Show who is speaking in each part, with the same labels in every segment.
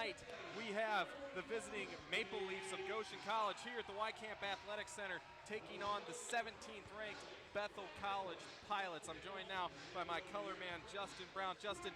Speaker 1: tonight we have the visiting Maple Leafs of Goshen College here at the Y Camp Athletic Center taking on the 17th ranked Bethel College Pilots. I'm joined now by my color man Justin Brown. Justin,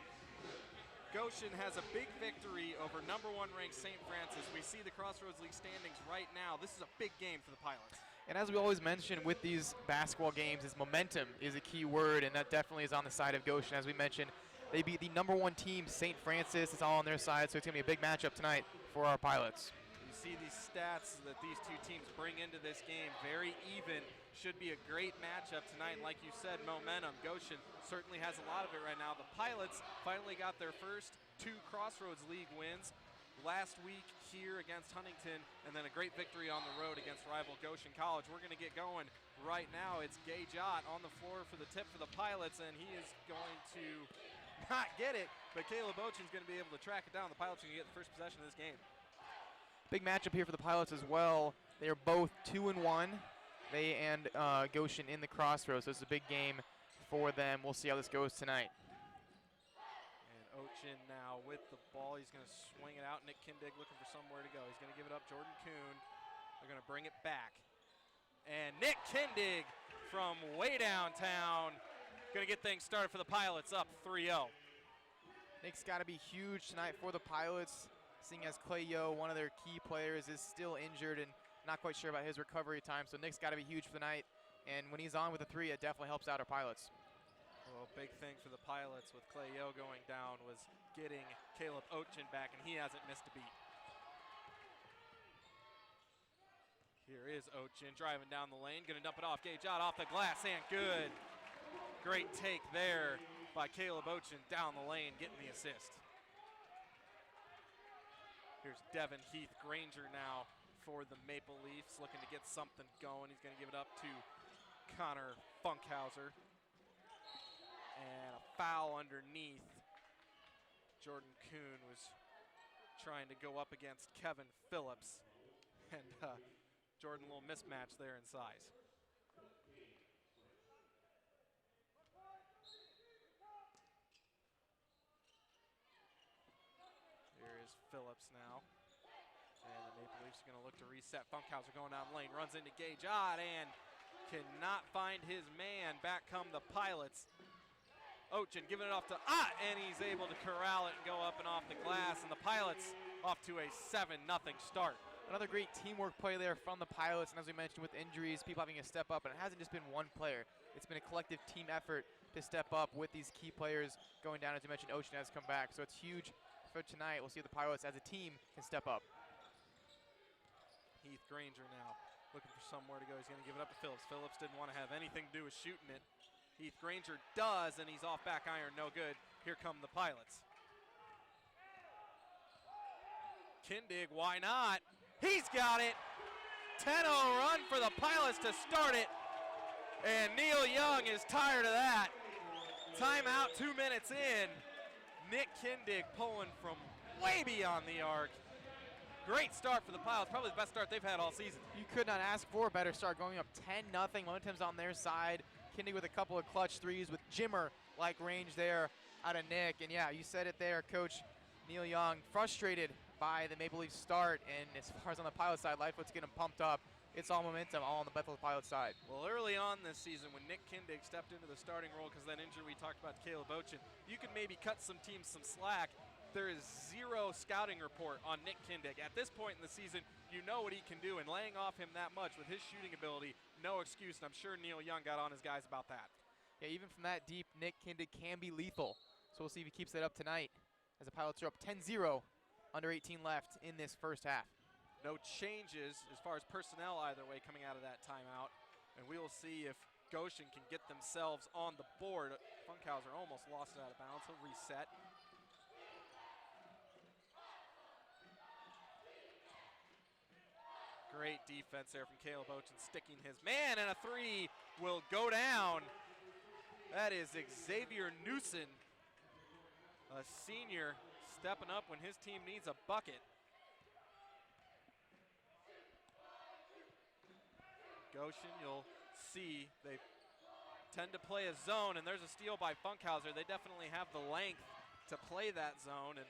Speaker 1: Goshen has a big victory over #1 ranked St. Francis. We see the Crossroads League standings right now. This is a big game for the Pilots.
Speaker 2: And as we always mention with these basketball games, is momentum is a key word, and that definitely is on the side of Goshen. As we mentioned, they beat the #1 team, St. Francis. It's all on their side, so it's going to be a big matchup tonight for our Pilots.
Speaker 1: You see these stats that these two teams bring into this game, very even. Should be a great matchup tonight. And like you said, momentum. Goshen certainly has a lot of it right now. The Pilots finally got their first 2 Crossroads League wins last week here against Huntington, and then a great victory on the road against rival Goshen College. We're going to get going right now. It's Gay Jott on the floor for the tip for the Pilots, and he is going to not get it, but Caleb Ochen's going to be able to track it down. The Pilots are going to get the first possession of this game.
Speaker 2: Big matchup here for the Pilots as well. They are both 2-1. They and Goshen in the Crossroads, so it's a big game for them. We'll see how this goes tonight.
Speaker 1: Ochen now with the ball. He's going to swing it out. Nick Kindig looking for somewhere to go. He's going to give it up. Jordan Kuhn. They're going to bring it back. And Nick Kindig from way downtown going to get things started for the Pilots, up 3-0.
Speaker 2: Nick's got to be huge tonight for the Pilots, seeing as Clay Yo, one of their key players, is still injured and not quite sure about his recovery time. So Nick's got to be huge for the night. And when he's on with a 3, it definitely helps out our Pilots.
Speaker 1: Well, big thing for the Pilots with Clay Yo going down was getting Caleb Ochen back, and he hasn't missed a beat. Here is Ochen driving down the lane, going to dump it off. Gay Jott off the glass, and good. Great take there by Caleb Ochen down the lane, getting the assist. Here's Devin Heath Granger now for the Maple Leafs, looking to get something going. He's going to give it up to Connor Funkhauser. And a foul underneath. Jordan Kuhn was trying to go up against Kevin Phillips. And Jordan, a little mismatch there in size. Here is Phillips now. And the Maple Leafs are going to look to reset. Funkhauser going down the lane, runs into Gay Jott and cannot find his man. Back come the Pilots. Ochen giving it off to and he's able to corral it and go up and off the glass, and the Pilots off to a 7-0 start.
Speaker 2: Another great teamwork play there from the Pilots, and as we mentioned, with injuries, people having to step up, and it hasn't just been one player. It's been a collective team effort to step up with these key players going down. As you mentioned, Ochen has come back, so it's huge for tonight. We'll see if the Pilots as a team can step up.
Speaker 1: Heath Granger now looking for somewhere to go. He's going to give it up to Phillips. Phillips didn't want to have anything to do with shooting it. Heath Granger does, and he's off back iron, no good. Here come the Pilots. Kindig, why not? He's got it. 10-0 run for the Pilots to start it. And Neil Young is tired of that. Timeout, 2 minutes in. Nick Kindig pulling from way beyond the arc. Great start for the Pilots, probably the best start they've had all season.
Speaker 2: You could not ask for a better start, going up 10-0. Momentum's on their side. Kindig with a couple of clutch threes with Jimmer-like range there out of Nick. And yeah, you said it there, Coach Neil Young, frustrated by the Maple Leafs start. And as far as on the Pilot side, Lightfoot's getting them pumped up. It's all momentum, all on the Bethel Pilot side.
Speaker 1: Well, early on this season, when Nick Kindig stepped into the starting role because of that injury we talked about, Caleb Ochen, you could maybe cut some teams some slack. There is zero scouting report on Nick Kindig. At this point in the season, you know what he can do, and laying off him that much with his shooting ability, no excuse, and I'm sure Neil Young got on his guys about that.
Speaker 2: Yeah, even from that deep, Nick Kindig can be lethal. So we'll see if he keeps that up tonight as the Pilots are up 10-0, under 18 left in this first half.
Speaker 1: No changes as far as personnel either way coming out of that timeout, and we will see if Goshen can get themselves on the board. Funkhauser almost lost it out of bounds. He'll reset. Great defense there from Caleb Ochen, sticking his man, and a 3 will go down. That is Xavier Newson, a senior, stepping up when his team needs a bucket. Goshen, you'll see they tend to play a zone, and there's a steal by Funkhauser. They definitely have the length to play that zone, and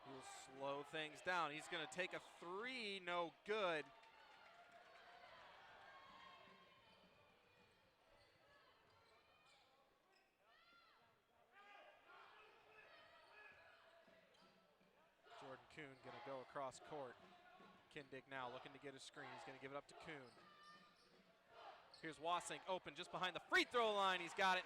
Speaker 1: we'll slow things down. He's going to take a three, no good. Jordan Kuhn going to go across court. Kindig now looking to get a screen. He's going to give it up to Kuhn. Here's Wasink open just behind the free throw line. He's got it.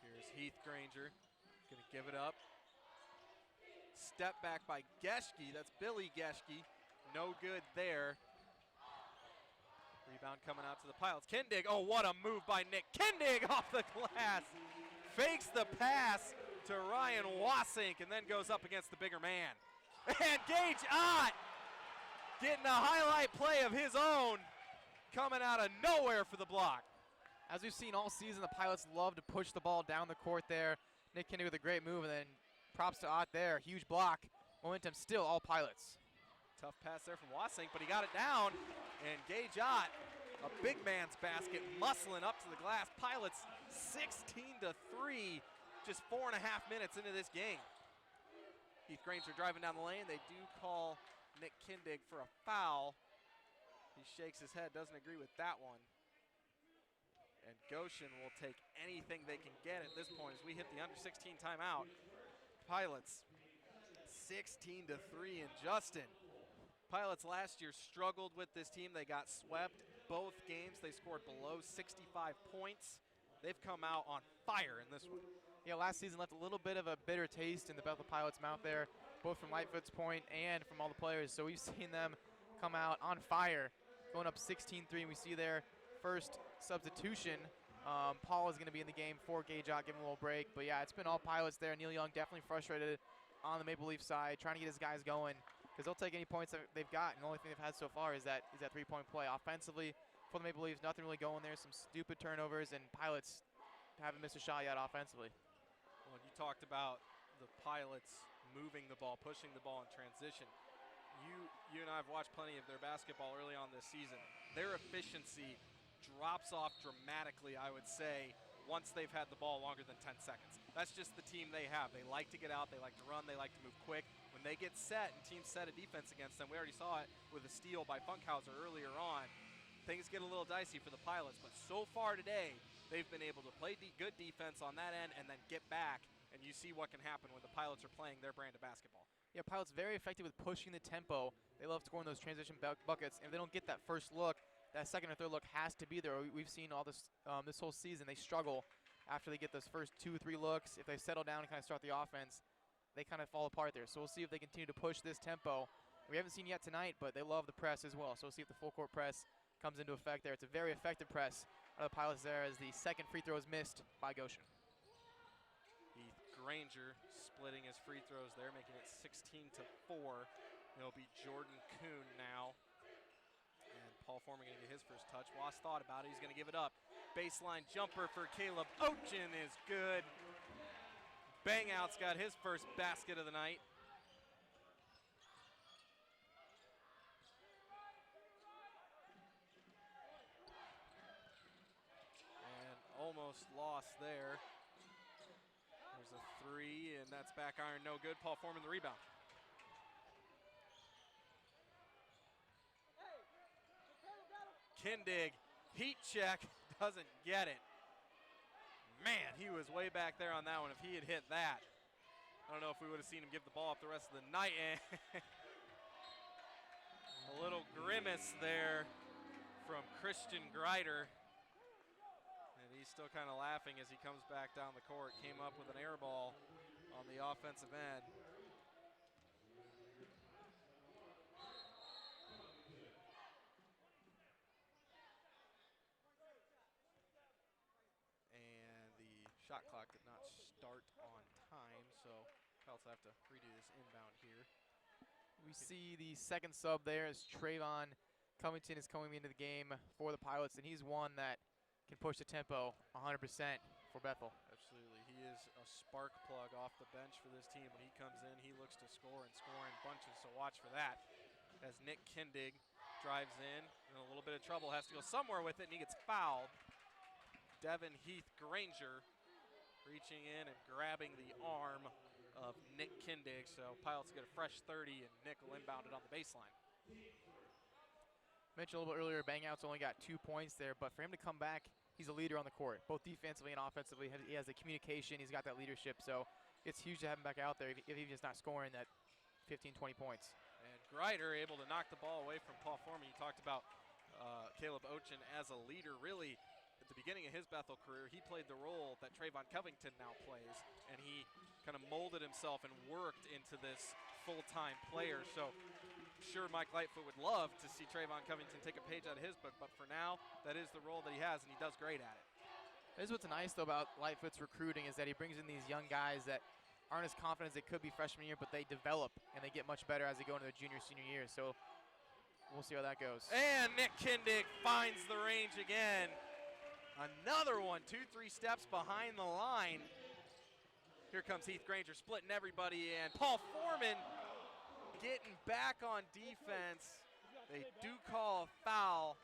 Speaker 1: Here's Heath Granger. Going to give it up. Step back by Geschke. That's Billy Geschke. No good there. Rebound coming out to the Pilots. Kindig, oh, what a move by Nick Kindig off the glass. Fakes the pass to Ryan Wasink and then goes up against the bigger man. And Gage Ott getting a highlight play of his own, coming out of nowhere for the block.
Speaker 2: As we've seen all season, the Pilots love to push the ball down the court there. Nick Kindig with a great move, and then props to Ott there. Huge block. Momentum still all Pilots.
Speaker 1: Tough pass there from Wasink, but he got it down. And Gage Ott, a big man's basket, muscling up to the glass. Pilots 16-3, just 4.5 minutes into this game. Heath Granger driving down the lane. They do call Nick Kindig for a foul. He shakes his head, doesn't agree with that one. And Goshen will take anything they can get at this point as we hit the under-16 timeout. Pilots 16-3, and Justin, Pilots last year struggled with this team. They got swept both games. They scored below 65 points. They've come out on fire in this one.
Speaker 2: Yeah, last season left a little bit of a bitter taste in the Bethel Pilots' mouth there, both from Lightfoot's point and from all the players. So we've seen them come out on fire, going up 16-3, and we see their first substitution. Paul is going to be in the game for Gage Ott, give him a little break. But yeah, it's been all Pilots there. Neil Young definitely frustrated on the Maple Leaf side, trying to get his guys going, because they'll take any points that they've got, and the only thing they've had so far is that three-point play. Offensively, for the Maple Leafs, nothing really going there. Some stupid turnovers, and Pilots haven't missed a shot yet offensively.
Speaker 1: Well, you talked about the Pilots moving the ball, pushing the ball in transition. You and I have watched plenty of their basketball early on this season. Their efficiency drops off dramatically, I would say, once they've had the ball longer than 10 seconds. That's just the team they have. They like to get out, they like to run, they like to move quick. When they get set and teams set a defense against them, we already saw it with a steal by Funkhauser earlier on, things get a little dicey for the Pilots. But so far today, they've been able to play good defense on that end and then get back, and you see what can happen when the Pilots are playing their brand of basketball.
Speaker 2: Yeah, Pilots very effective with pushing the tempo. They love scoring those transition buckets. And if they don't get that first look, that second or third look has to be there. We've seen all this this whole season. They struggle after they get those first 2-3 looks. If they settle down and kind of start the offense, they kind of fall apart there. So we'll see if they continue to push this tempo. We haven't seen yet tonight, but they love the press as well. So we'll see if the full court press comes into effect there. It's a very effective press out of the Pilots there as the second free throw is missed by Goshen.
Speaker 1: Heath Granger splitting his free throws there, making it 16-4. It'll be Jordan Kuhn now. And Paul Foreman going to get his first touch. Was thought about it. He's going to give it up. Baseline jumper for Caleb Ochin is good. Bang Out's got his first basket of the night. And almost lost there. There's a three, and that's back iron, no good. Paul Foreman the rebound. Kindig, heat check, doesn't get it. Man, he was way back there on that one. If he had hit that, I don't know if we would have seen him give the ball up the rest of the night. A little grimace there from Christian Greider. And he's still kind of laughing as he comes back down the court. Came up with an air ball on the offensive end. Shot clock did not start on time, so Pilots have to redo this inbound here.
Speaker 2: We see the second sub there as Trayvon Covington is coming into the game for the Pilots, and he's one that can push the tempo 100% for Bethel.
Speaker 1: Absolutely, he is a spark plug off the bench for this team. When he comes in, he looks to score and score in bunches, so watch for that. As Nick Kindig drives in a little bit of trouble, has to go somewhere with it, and he gets fouled. Devin Heath Granger reaching in and grabbing the arm of Nick Kindig, so Pilots get a fresh 30, and Nick will inbound it on the baseline.
Speaker 2: Mentioned a little bit earlier, Bangouts only got 2 points there, but for him to come back, he's a leader on the court, both defensively and offensively. He has the communication, he's got that leadership, so it's huge to have him back out there if he's just not scoring that 15, 20 points.
Speaker 1: And Greider able to knock the ball away from Paul Foreman. You talked about Caleb Ochin as a leader. Really, at the beginning of his Bethel career, he played the role that Trayvon Covington now plays, and he kind of molded himself and worked into this full-time player. So sure, Mike Lightfoot would love to see Trayvon Covington take a page out of his book, but for now, that is the role that he has, and he does great at it.
Speaker 2: This is what's nice, though, about Lightfoot's recruiting is that he brings in these young guys that aren't as confident as they could be freshman year, but they develop, and they get much better as they go into their junior, senior year. So we'll see how that goes.
Speaker 1: And Nick Kindig finds the range again. Another one, 2-3 steps behind the line. Here comes Heath Granger splitting everybody, and Paul Foreman getting back on defense. They do call a foul.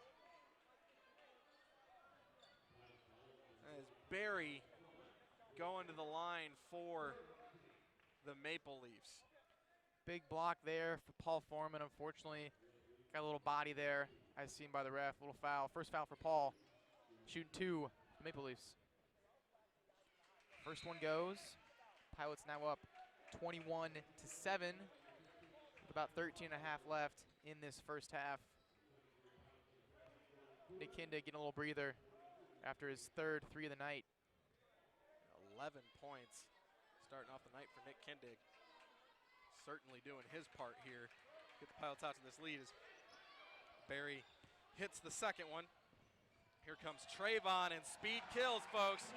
Speaker 1: As Barry going to the line for the Maple Leafs.
Speaker 2: Big block there for Paul Foreman. Unfortunately, got a little body there, as seen by the ref. Little foul. First foul for Paul. Shooting 2, Maple Leafs. First one goes. Pilots now up 21-7. With about 13 and a half left in this first half. Nick Kindig getting a little breather after his third 3 of the night.
Speaker 1: 11 points starting off the night for Nick Kindig. Certainly doing his part here. Get the Pilots out to this lead as Barry hits the second one. Here comes Trayvon, and speed kills, folks.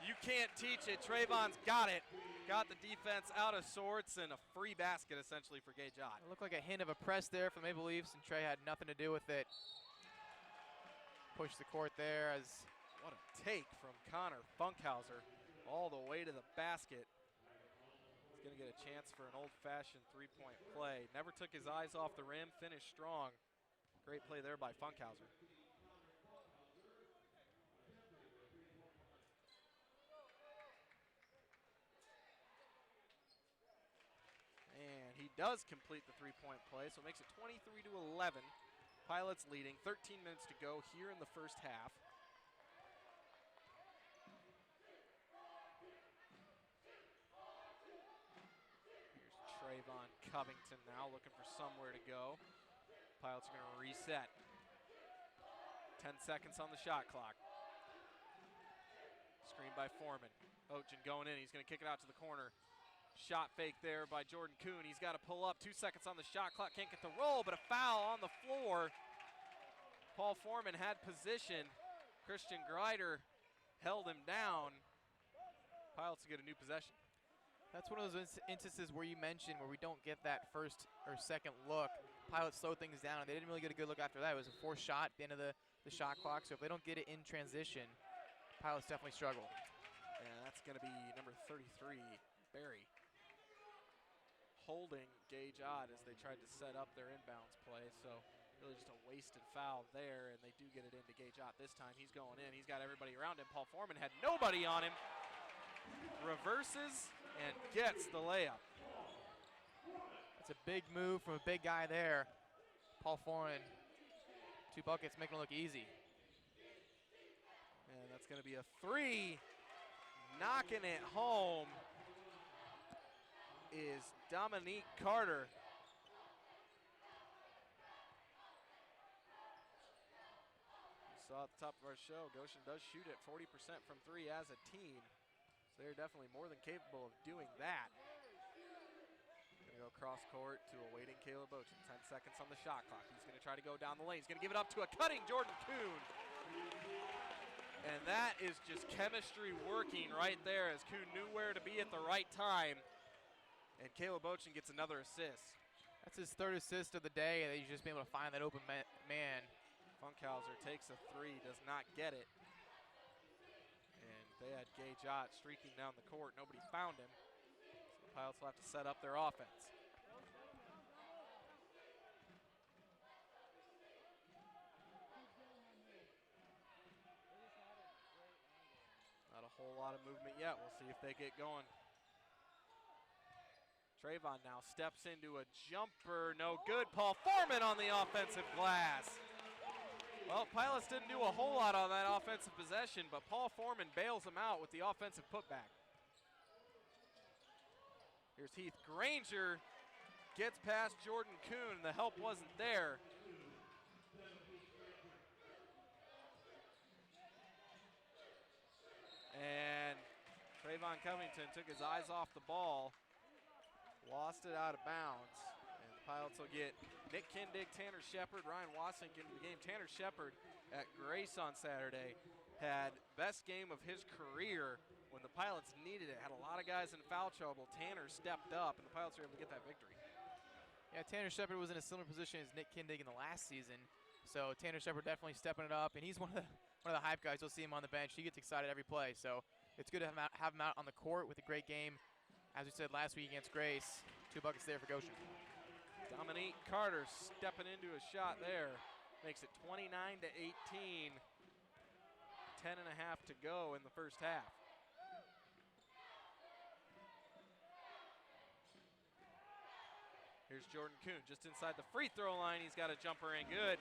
Speaker 1: You can't teach it. Trayvon's got it. Got the defense out of sorts, and a free basket essentially for Gage Ott.
Speaker 2: It looked like a hint of a press there for the Maple Leafs, and Trey had nothing to do with it. Pushed the court there as
Speaker 1: what a take from Connor Funkhauser all the way to the basket. He's going to get a chance for an old-fashioned three-point play. Never took his eyes off the rim, finished strong. Great play there by Funkhauser. And he does complete the three-point play, so it makes it 23-11. Pilots leading, 13 minutes to go here in the first half. Here's Trayvon Covington now looking for somewhere to go. Pilots are going to reset. 10 seconds on the shot clock. Screen by Foreman. Ochin going in, he's going to kick it out to the corner. Shot fake there by Jordan Kuhn. He's got to pull up. 2 seconds on the shot clock. Can't get the roll, but a foul on the floor. Paul Foreman had position. Christian Greider held him down. Pilots get a new possession.
Speaker 2: That's one of those instances where you mentioned where we don't get that first or second look. Pilots slow things down, and they didn't really get a good look after that. It was a forced shot at the end of the shot clock, so if they don't get it in transition, Pilots definitely struggle.
Speaker 1: And that's going to be number 33, Barry, holding Gage Ott as they tried to set up their inbounds play. So really just a wasted foul there, and they do get it into Gage Ott this time. He's going in. He's got everybody around him. Paul Foreman had nobody on him. Reverses and gets the layup.
Speaker 2: That's a big move from a big guy there. Paul Foreman, 2 buckets, making it look easy.
Speaker 1: And that's going to be a 3. Knocking it home is Dominique Carter. We saw at the top of our show, Goshen does shoot at 40% from 3 as a team. So they're definitely more than capable of doing that. Gonna go cross court to a waiting Caleb Ochin. 10 seconds on the shot clock. He's gonna try to go down the lane. He's gonna give it up to a cutting Jordan Kuhn. And that is just chemistry working right there as Kuhn knew where to be at the right time. And Caleb Ochin gets another assist.
Speaker 2: That's his 3rd assist of the day, and he's just been able to find that open man.
Speaker 1: Funkhauser takes a 3, does not get it. And They had Gage Ott streaking down the court. Nobody found him. So the Pilots will have to set up their offense. Not a whole lot of movement yet. We'll see if they get going. Trayvon now steps into a jumper. No good. Paul Foreman on the offensive glass. Well, Pilots didn't do a whole lot on that offensive possession, but Paul Foreman bails him out with the offensive putback. Here's Heath Granger. Gets past Jordan Kuhn. The help wasn't there. And Trayvon Covington took his eyes off the ball, lost it out of bounds, and the Pilots will get Nick Kindig, Tanner Shepard, Ryan Wasink into the game. Tanner Shepard at Grace on Saturday had best game of his career when the Pilots needed it. Had a lot of guys in foul trouble. Tanner stepped up, and the Pilots were able to get that victory.
Speaker 2: Yeah, Tanner Shepard was in a similar position as Nick Kindig in the last season, so Tanner Shepard definitely stepping it up, and he's one of the hype guys. You'll see him on the bench. He gets excited every play, so it's good to have him out on the court with a great game. As we said last week against Grace, 2 buckets there for Goshen.
Speaker 1: Dominique Carter stepping into a shot there. Makes it 29-18. 10 and a half to go in the first half. Here's Jordan Kuhn just inside the free throw line. He's got a jumper in good.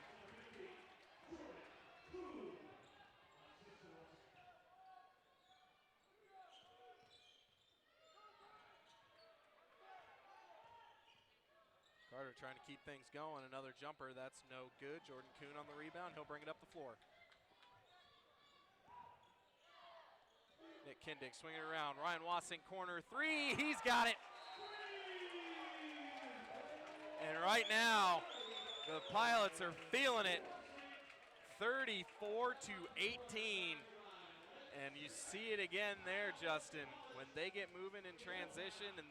Speaker 1: Carter trying to keep things going. Another jumper, that's no good. Jordan Kuhn on the rebound. He'll bring it up the floor. Nick Kindig swinging it around. Ryan Wasink corner three. He's got it. And right now, the Pilots are feeling it. 34-18. And you see it again there, Justin. When they get moving in transition and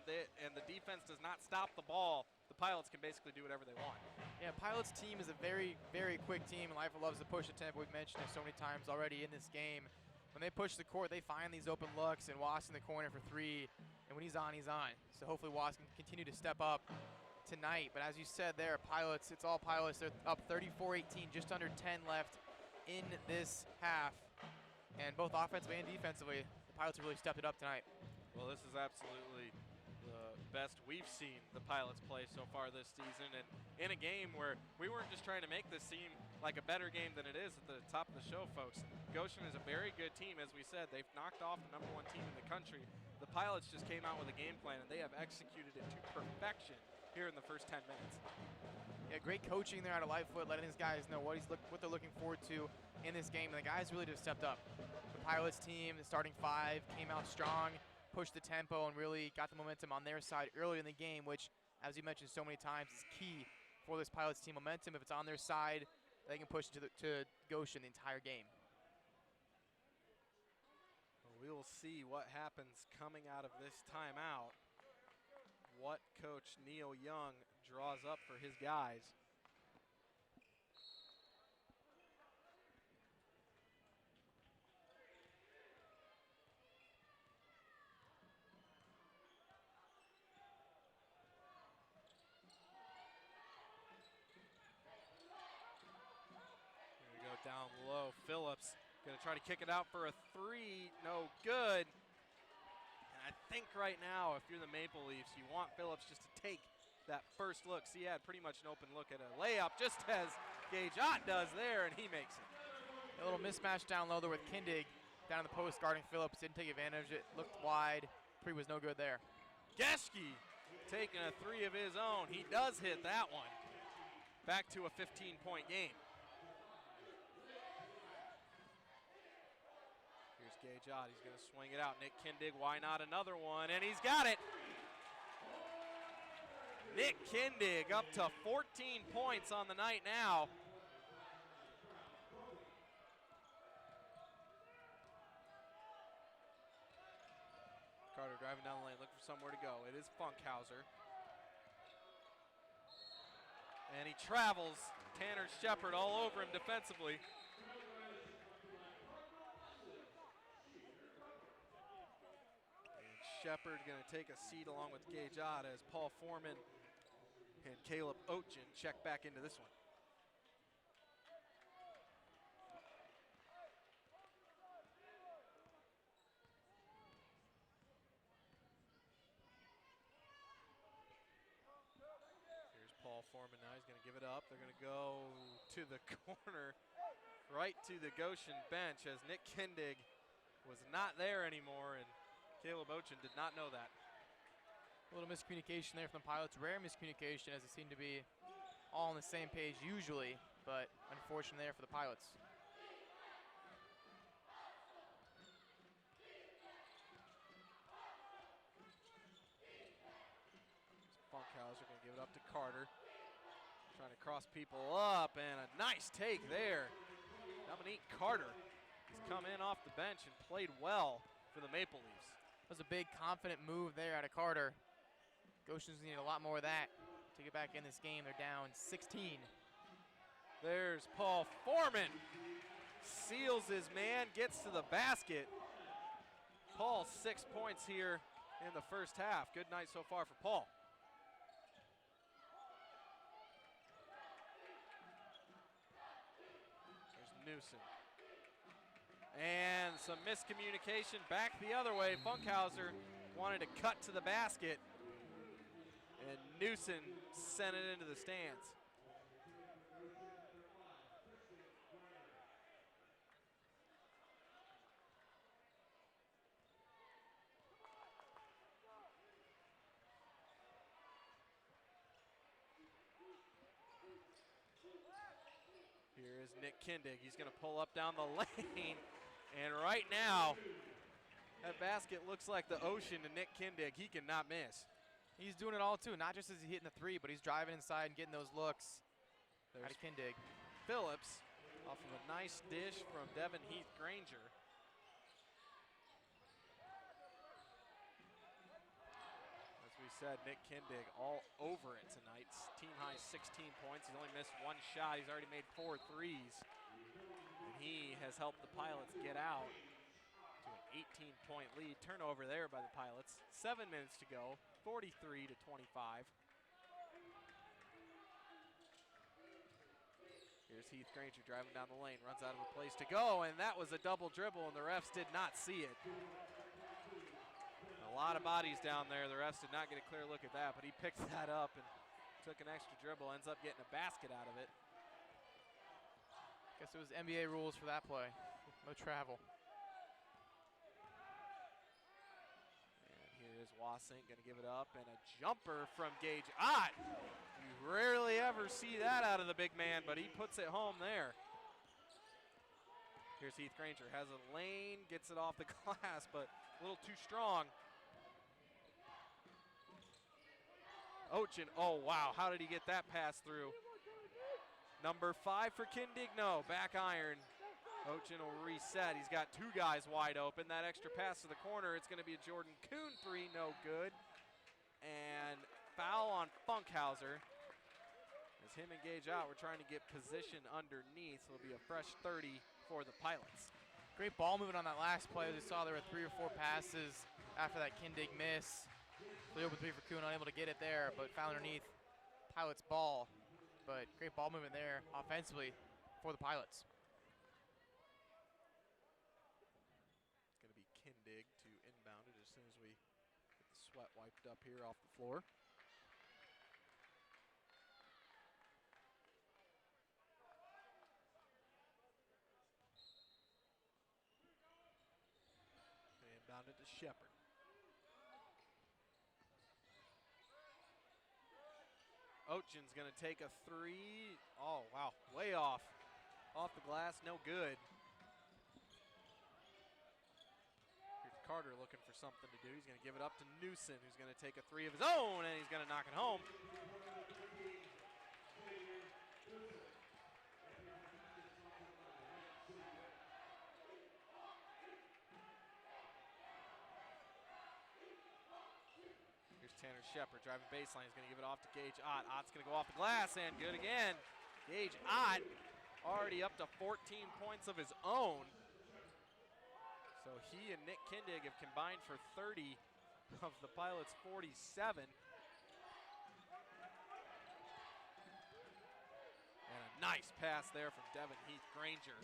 Speaker 1: the defense does not stop the ball, the Pilots can basically do whatever they want.
Speaker 2: Yeah, Pilots team is a very, very quick team, and Lifer loves to push the tempo. We've mentioned it so many times already in this game. When they push the court, they find these open looks, and Wass in the corner for 3, and when he's on, he's on. So hopefully Wass can continue to step up tonight. But as you said there, Pilots, it's all Pilots. They're up 34-18, just under 10 left in this half. And both offensively and defensively, the Pilots have really stepped it up tonight.
Speaker 1: Well, this is absolutely the best we've seen the Pilots play so far this season, and in a game where we weren't just trying to make this seem like a better game than it is at the top of the show, folks. Goshen is a very good team, as we said. They've knocked off the #1 team in the country. The Pilots just came out with a game plan, and they have executed it to perfection here in the first 10 minutes.
Speaker 2: Yeah, great coaching there out of Lightfoot, letting these guys know what they're looking forward to in this game, and the guys really just stepped up. The Pilots team, the starting 5, came out strong, pushed the tempo, and really got the momentum on their side early in the game, which, as you mentioned so many times, is key for this Pilots team momentum. If it's on their side, they can push it to Goshen the entire game.
Speaker 1: Well, we will see what happens coming out of this timeout. What Coach Neil Young draws up for his guys. Here we go down low. Phillips gonna try to kick it out for a 3. No good. I think right now, if you're the Maple Leafs, you want Phillips just to take that first look. See, he had pretty much an open look at a layup, just as Gage Ott does there, and he makes it.
Speaker 2: A little mismatch down low there with Kindig down in the post guarding Phillips. Didn't take advantage of it. Looked wide. 3 was no good there.
Speaker 1: Geschke taking a 3 of his own. He does hit that one. Back to a 15-point game. Gage Ott, he's going to swing it out. Nick Kindig, why not another one? And he's got it. Nick Kindig up to 14 points on the night now. Carter driving down the lane, looking for somewhere to go. It is Funkhauser. And he travels. Tanner Shepard all over him defensively. Shepard going to take a seat along with Gage Ott as Paul Foreman and Caleb Ochen check back into this one. Here's Paul Foreman now. He's going to give it up. They're going to go to the corner, right to the Goshen bench as Nick Kindig was not there anymore, and Caleb Ochen did not know that.
Speaker 2: A little miscommunication there from the Pilots. Rare miscommunication, as they seem to be all on the same page usually, but unfortunate there for the Pilots.
Speaker 1: Funkhauser going to give it up to Carter. Trying to cross people up, and a nice take there. Dominique Carter has come in off the bench and played well for the Maple Leafs.
Speaker 2: That was a big, confident move there out of Carter. Goshen's need a lot more of that to get back in this game. They're down 16.
Speaker 1: There's Paul Foreman. Seals his man, gets to the basket. Paul 6 points here in the first half. Good night so far for Paul. There's Newsom. And some miscommunication back the other way. Funkhauser wanted to cut to the basket, and Newsom sent it into the stands. Here is Nick Kindig. He's going to pull up down the lane. And right now, that basket looks like the ocean to Nick Kindig. He cannot miss.
Speaker 2: He's doing it all too. Not just as he's hitting the three, but he's driving inside and getting those looks.
Speaker 1: There's
Speaker 2: out of Kindig.
Speaker 1: Phillips off of a nice dish from Devin Heath Granger. As we said, Nick Kindig all over it tonight. Team high 16 points. He's only missed one shot. He's already made 4 threes. And he has helped the Pilots get out to an 18-point lead. Turnover there by the Pilots. 7 minutes to go, 43 to 25. Here's Heath Granger driving down the lane, runs out of a place to go, and that was a double dribble, and the refs did not see it. A lot of bodies down there. The refs did not get a clear look at that, but he picked that up and took an extra dribble, ends up getting a basket out of it.
Speaker 2: Guess it was NBA rules for that play. No travel.
Speaker 1: And here is Wassink going to give it up, and a jumper from Gage Ott. You rarely ever see that out of the big man, but he puts it home there. Here's Heath Granger, has a lane, gets it off the glass, but a little too strong. Ochen, oh wow, how did he get that pass through? Number 5 for Kindigno, back iron. Ochen will reset. He's got 2 guys wide open. That extra pass to the corner, it's going to be a Jordan Kuhn 3, no good. And foul on Funkhauser. As him and Gage out, we're trying to get position underneath. So it'll be a fresh 30 for the Pilots.
Speaker 2: Great ball movement on that last play. As we saw, there were 3 or 4 passes after that Kindig miss. 3 open 3 for Kuhn, unable to get it there, but found underneath Pilots' ball. But great ball movement there offensively for the Pilots.
Speaker 1: It's going to be Kindig to inbound it as soon as we get the sweat wiped up here off the floor. They inbound it to Shepard. Ochen's going to take a 3. Oh, wow, way off. Off the glass, no good. Here's Carter looking for something to do. He's going to give it up to Newsom, who's going to take a 3 of his own, and he's going to knock it home. Tanner Shepard driving baseline. He's going to give it off to Gage Ott. Ott's going to go off the glass, and good again. Gage Ott already up to 14 points of his own. So he and Nick Kindig have combined for 30 of the Pilots' 47. And a nice pass there from Devin Heath Granger.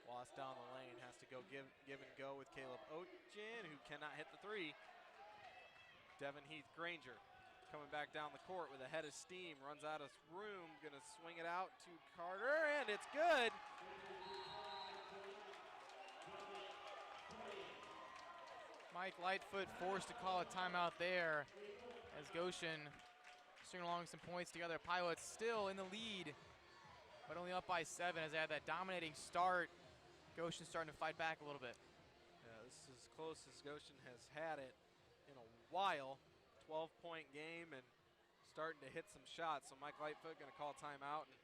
Speaker 1: Lost down the lane, has to go give and go with Caleb Oetjen, who cannot hit the three. Devin Heath Granger coming back down the court with a head of steam, runs out of room, gonna swing it out to Carter, and it's good.
Speaker 2: Mike Lightfoot forced to call a timeout there as Goshen stringing along some points together. Pilots still in the lead, but only up by 7 as they had that dominating start. Goshen starting to fight back a little bit.
Speaker 1: Yeah, this is as close as Goshen has had it in a while. 12-point game and starting to hit some shots. So Mike Lightfoot going to call timeout and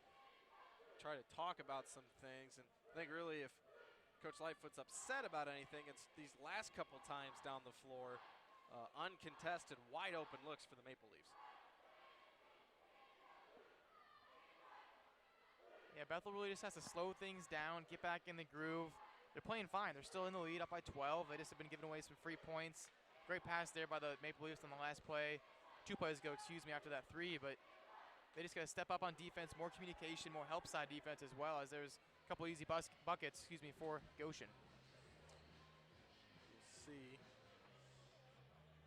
Speaker 1: try to talk about some things. And I think really if Coach Lightfoot's upset about anything, it's these last couple times down the floor, uncontested, wide open looks for the Maple Leafs.
Speaker 2: Yeah, Bethel really just has to slow things down, get back in the groove. They're playing fine. They're still in the lead, up by 12. They just have been giving away some free points. Great pass there by the Maple Leafs on the last play. 2 plays ago, after that 3, but they just got to step up on defense, more communication, more help side defense as well, as there's a couple easy buckets, for Goshen.
Speaker 1: We'll see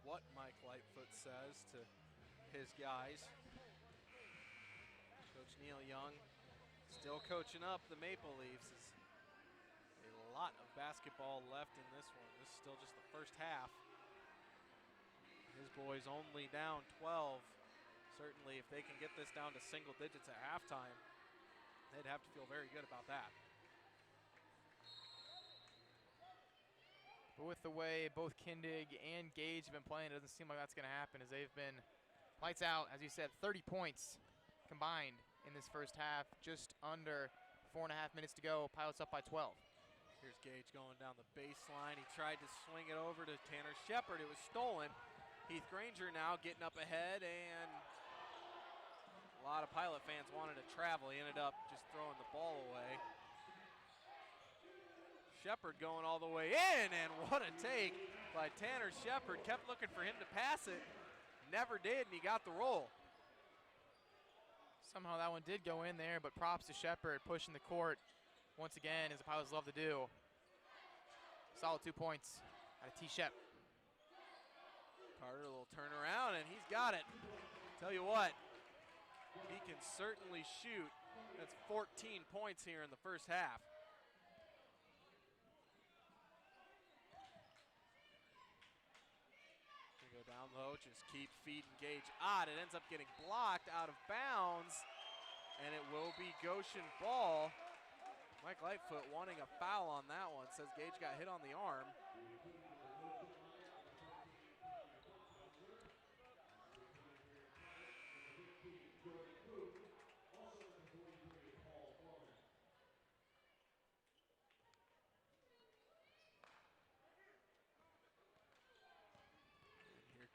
Speaker 1: what Mike Lightfoot says to his guys. Coach Neil Young still coaching up the Maple Leafs. Is a lot of basketball left in this one. This is still just the first half. His boys only down 12. Certainly if they can get this down to single digits at halftime, they'd have to feel very good about that.
Speaker 2: But with the way both Kindig and Gage have been playing, it doesn't seem like that's going to happen, as they've been lights out. As you said, 30 points combined in this first half, just under 4.5 minutes to go. Pilots up by 12.
Speaker 1: Here's Gage going down the baseline. He tried to swing it over to Tanner Shepard. It was stolen. Heath Granger now getting up ahead, and a lot of Pilot fans wanted to travel. He ended up just throwing the ball away. Shepard going all the way in, and what a take by Tanner Shepard. Kept looking for him to pass it. Never did, and he got the roll.
Speaker 2: Somehow that one did go in there, but props to Shepard pushing the court once again, as the Pilots love to do. Solid 2 points out of T. Shep.
Speaker 1: Carter, a little turnaround, and he's got it. Tell you what, he can certainly shoot. That's 14 points here in the first half. Go down low, just keep feeding Gage. It ends up getting blocked out of bounds, and it will be Goshen ball. Mike Lightfoot wanting a foul on that one. Says Gage got hit on the arm.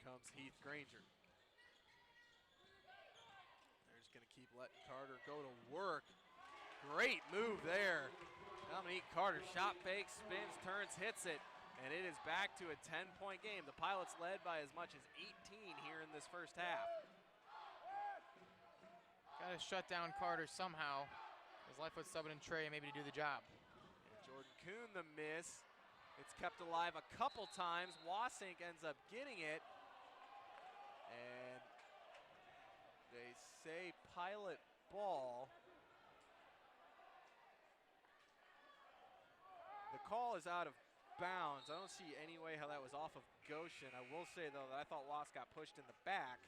Speaker 1: Comes Heath Granger. They're just going to keep letting Carter go to work. Great move there. Dominique Carter, shot fake, spins, turns, hits it, and it is back to a 10-point game. The Pilots led by as much as 18 here in this first half.
Speaker 2: Got to shut down Carter somehow, as Lightfoot subbing in Trey maybe to do the job.
Speaker 1: And Jordan Kuhn the miss. It's kept alive a couple times. Wasink ends up getting it. And they say Pilot ball. The call is out of bounds. I don't see any way how that was off of Goshen. I will say, though, that I thought Wass got pushed in the back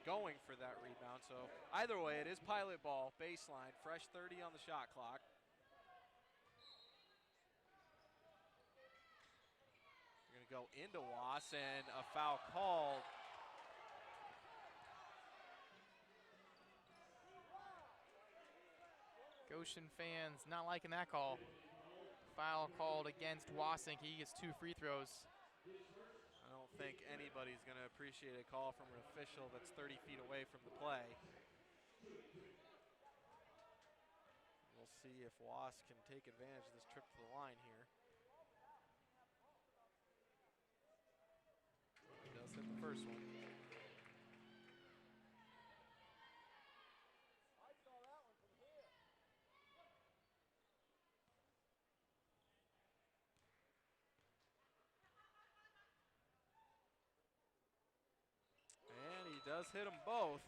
Speaker 1: going for that rebound. So either way, it is Pilot ball, baseline, fresh 30 on the shot clock. They're going to go into Wass, and a foul called.
Speaker 2: Goshen fans not liking that call. Foul called against Wasink. He gets 2 free throws.
Speaker 1: I don't think anybody's going to appreciate a call from an official that's 30 feet away from the play. We'll see if Was can take advantage of this trip to the line here. He does hit the first one. And he does hit them both.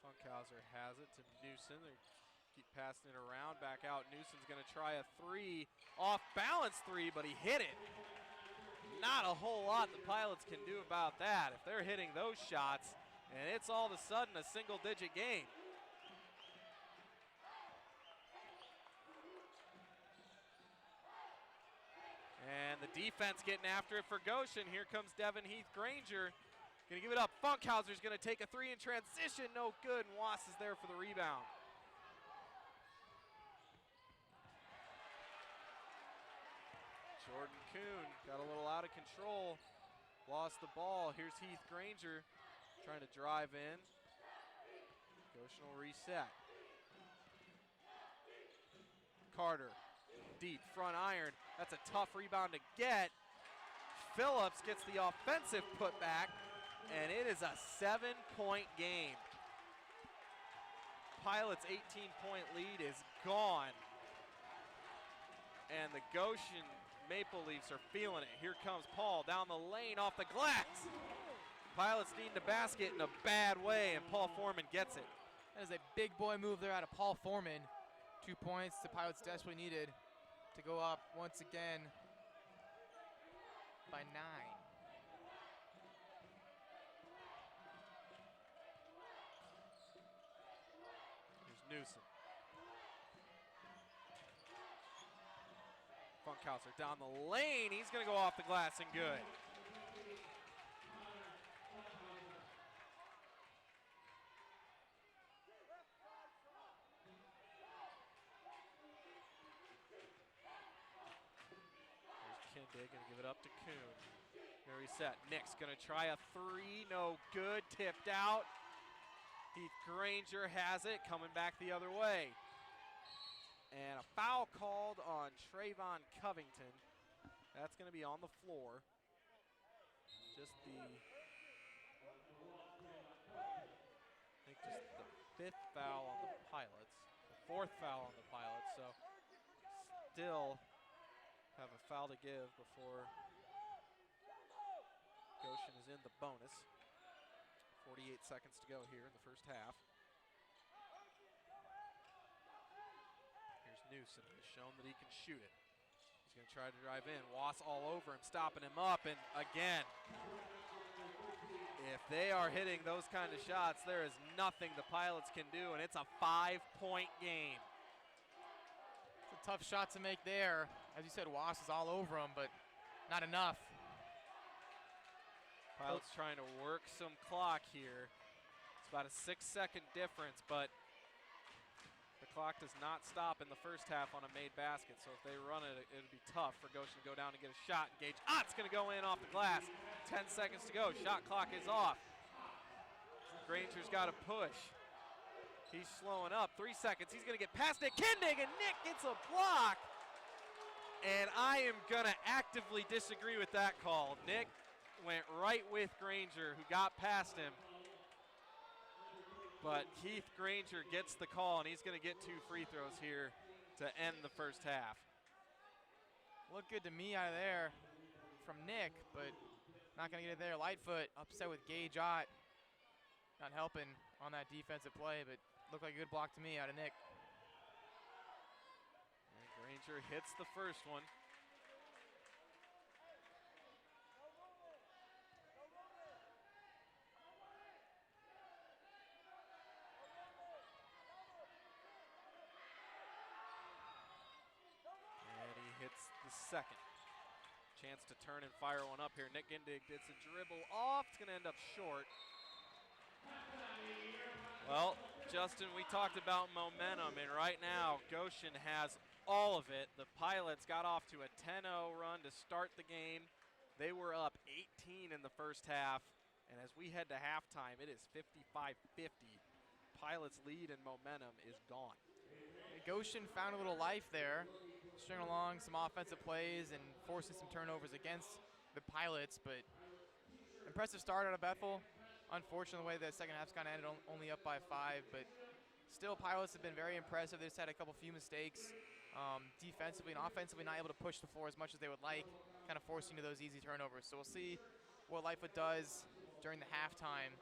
Speaker 1: Funkhauser has it to Newsom. They keep passing it around, back out. Newsom's going to try a three, off-balance three, but he hit it. Not a whole lot the Pilots can do about that if they're hitting those shots, and it's all of a sudden a single-digit game. And the defense getting after it for Goshen. Here comes Devin Heath-Granger. Gonna give it up. Funkhauser's gonna take a three in transition. No good, and Was is there for the rebound. Jordan Kuhn got a little out of control. Lost the ball. Here's Heath-Granger trying to drive in. Goshen will reset. Carter, deep, front iron. That's a tough rebound to get. Phillips gets the offensive putback, and it is a 7-point game. Pilots' 18-point lead is gone. And the Goshen Maple Leafs are feeling it. Here comes Paul down the lane off the glass. Pilots need the basket in a bad way, and Paul Foreman gets it.
Speaker 2: That is a big boy move there out of Paul Foreman. 2 points the Pilots desperately needed to go up once again by 9.
Speaker 1: Here's Newsom. Funkhauser down the lane. He's going to go off the glass and good. Here's Kindig, going to give it up to Kuhn. Here he's set. Nick's going to try a three. No good. Tipped out. Heath-Granger has it, coming back the other way. And a foul called on Trayvon Covington. That's going to be on the floor. Just the, I think just the 5th foul on the Pilots, the 4th foul on the Pilots. So still have a foul to give before Goshen is in the bonus. 48 seconds to go here in the first half. Here's Newsom. He's shown that he can shoot it. He's going to try to drive in. Was all over him, stopping him up. And again, if they are hitting those kind of shots, there is nothing the Pilots can do, and it's a 5-point game.
Speaker 2: It's a tough shot to make there. As you said, Was is all over him, but not enough.
Speaker 1: Pilots trying to work some clock here. It's about a 6-second difference, but the clock does not stop in the first half on a made basket. So if they run it, it'll be tough for Goshen to go down and get a shot. Engage. It's going to go in off the glass. 10 seconds to go. Shot clock is off. Granger's got to push. He's slowing up. 3 seconds. He's going to get past Nick Kindig, and Nick gets a block. And I am going to actively disagree with that call. Nick went right with Granger, who got past him. But Heath-Granger gets the call, and he's going to get 2 free throws here to end the first half.
Speaker 2: Looked good to me out of there from Nick, but not going to get it there. Lightfoot upset with Gage Ott. Not helping on that defensive play, but looked like a good block to me out of Nick.
Speaker 1: And Granger hits the first one. Hits the second. Chance to turn and fire one up here. Nick Kindig gets a dribble off. It's going to end up short. Well, Justin, we talked about momentum, and right now Goshen has all of it. The Pilots got off to a 10-0 run to start the game. They were up 18 in the first half, and as we head to halftime, it is 55-50. Pilots' lead and momentum is gone.
Speaker 2: Goshen found a little life there, stringing along some offensive plays and forcing some turnovers against the Pilots, but impressive start out of Bethel. Unfortunately, the way the second half's kind of ended only up by 5, but still Pilots have been very impressive. They just had a few mistakes defensively and offensively, not able to push the floor as much as they would like, kind of forcing to those easy turnovers. So we'll see what Lightfoot does during the halftime,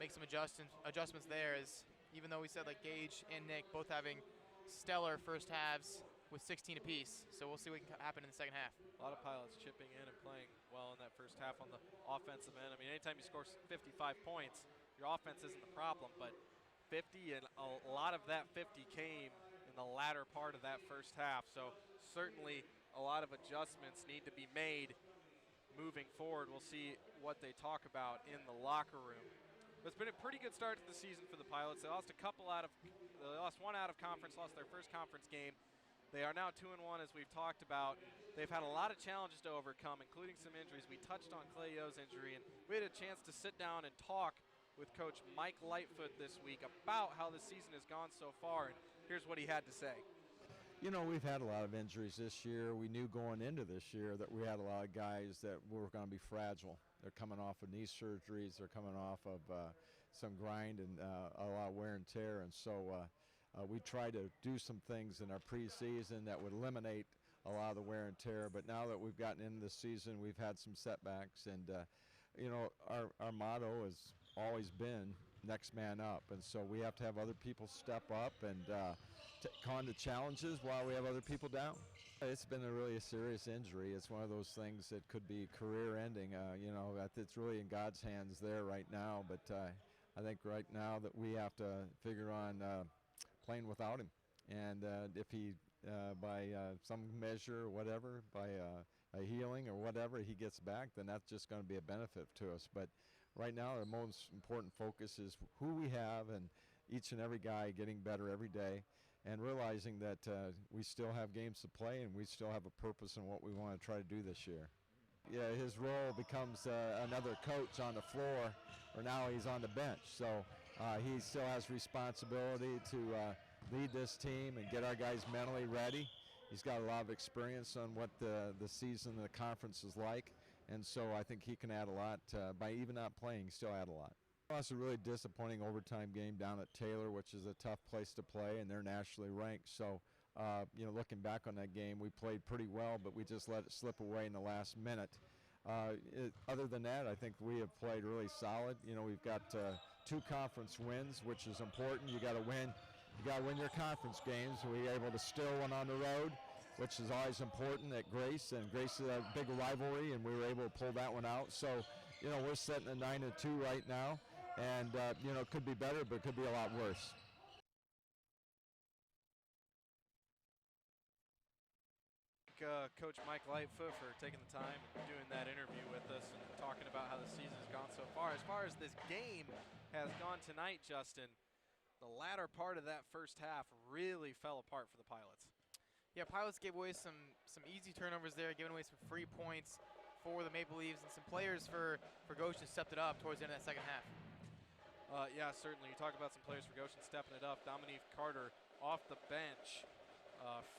Speaker 2: make some adjustments there, as even though we said like Gage and Nick both having stellar first halves with 16 apiece. So we'll see what can happen in the second half.
Speaker 1: A lot of Pilots chipping in and playing well in that first half on the offensive end. I mean, anytime you score 55 points, your offense isn't the problem, but 50, and a lot of that 50 came in the latter part of that first half. So certainly a lot of adjustments need to be made moving forward. We'll see what they talk about in the locker room. But it's been a pretty good start to the season for the Pilots. They lost one out of conference, lost their first conference game. They are now 2-1, as we've talked about. They've had a lot of challenges to overcome, including some injuries. We touched on Clay Yo's injury, and we had a chance to sit down and talk with Coach Mike Lightfoot this week about how the season has gone so far, and here's what he had to say.
Speaker 3: You know, we've had a lot of injuries this year. We knew going into this year that we had a lot of guys that were going to be fragile. They're coming off of knee surgeries. They're coming off of some grind and a lot of wear and tear, and so we tried to do some things in our preseason that would eliminate a lot of the wear and tear, but now that we've gotten into the season, we've had some setbacks, and you know, our motto has always been next man up, and so we have to have other people step up and take on the challenges while we have other people down. It's been a serious injury. It's one of those things that could be career ending. You know, it's really in God's hands there right now, but I think right now that we have to figure on playing without him, and if he by some measure or whatever, by a healing or whatever, he gets back, then that's just going to be a benefit to us. But right now the most important focus is who we have, and each and every guy getting better every day, and realizing that we still have games to play and we still have a purpose in what we want to try to do this year. Yeah, his role becomes another coach on the floor, or now he's on the bench. So he still has responsibility to lead this team and get our guys mentally ready. He's got a lot of experience on what the season of the conference is like, and so I think he can add a lot. By even not playing, still add a lot. It was a really disappointing overtime game down at Taylor, which is a tough place to play, and they're nationally ranked. So, you know, looking back on that game, we played pretty well, but we just let it slip away in the last minute. Other than that, I think we have played really solid. You know, we've got 2 conference wins, which is important. You got to win. You got to win your conference games. We were able to steal one on the road, which is always important at Grace, and Grace is a big rivalry, and we were able to pull that one out. So, you know, we're sitting at 9-2 right now, and you know, it could be better, but it could be a lot worse.
Speaker 1: Coach Mike Lightfoot for taking the time and doing that interview with us and talking about how the season has gone so far. As far as this game has gone tonight, Justin, the latter part of that first half really fell apart for the Pilots.
Speaker 2: Yeah, Pilots gave away some easy turnovers there, giving away some free points for the Maple Leafs, and some players for Goshen stepped it up towards the end of that second half.
Speaker 1: Yeah, certainly. You talk about some players for Goshen stepping it up. Dominique Carter off the bench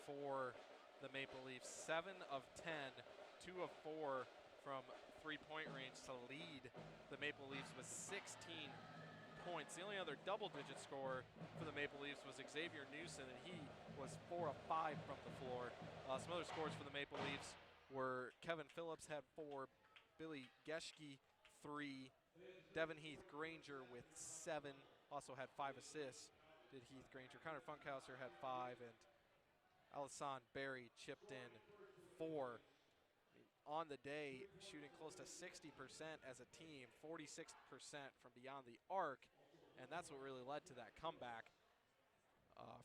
Speaker 1: for the Maple Leafs. 7 of 10, 2 of 4 from three-point range to lead the Maple Leafs with 16 points. The only other double-digit scorer for the Maple Leafs was Xavier Newsom, and he was 4 of 5 from the floor. Some other scores for the Maple Leafs were Kevin Phillips had 4, Billy Geschke 3, Devin Heath Granger with 7, also had 5 assists, did Heath Granger. Connor Funkhauser had 5, and Alisson Berry chipped in 4. On the day, shooting close to 60% as a team, 46% from beyond the arc, and that's what really led to that comeback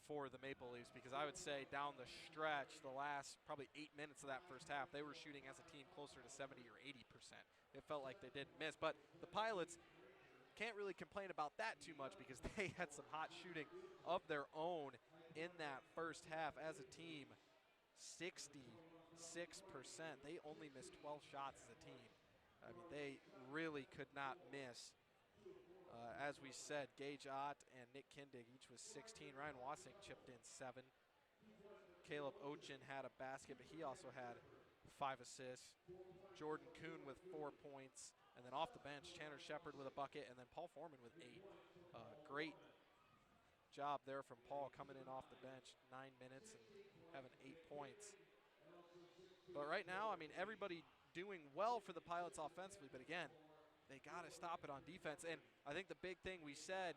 Speaker 1: for the Maple Leafs, because I would say down the stretch, the last probably 8 minutes of that first half, they were shooting as a team closer to 70 or 80%. It felt like they didn't miss, but the Pilots can't really complain about that too much because they had some hot shooting of their own in that first half as a team. 66%. They only missed 12 shots as a team. I mean, they really could not miss. As we said, Gage Ott and Nick Kindig each was 16. Ryan Wassink chipped in 7. Caleb Ochin had a basket, but he also had 5 assists. Jordan Kuhn with 4 points. And then off the bench, Tanner Shepard with a bucket, and then Paul Foreman with 8. Great job there from Paul coming in off the bench, 9 minutes and having 8 points. But right now, I mean, everybody doing well for the Pilots offensively, but again, they got to stop it on defense. And I think the big thing we said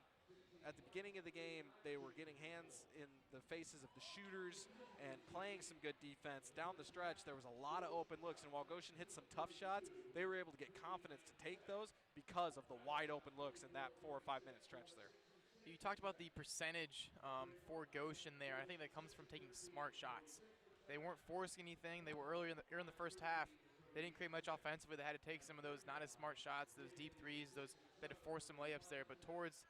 Speaker 1: at the beginning of the game, they were getting hands in the faces of the shooters and playing some good defense. Down the stretch, there was a lot of open looks, and while Goshen hit some tough shots, they were able to get confidence to take those because of the wide open looks in that 4 or 5 minute stretch there.
Speaker 2: You talked about the percentage for Goshen there. I think that comes from taking smart shots. They weren't forcing anything. They were earlier in the first half. They didn't create much offensively. They had to take some of those not as smart shots, those deep threes, those that had forced some layups there. But towards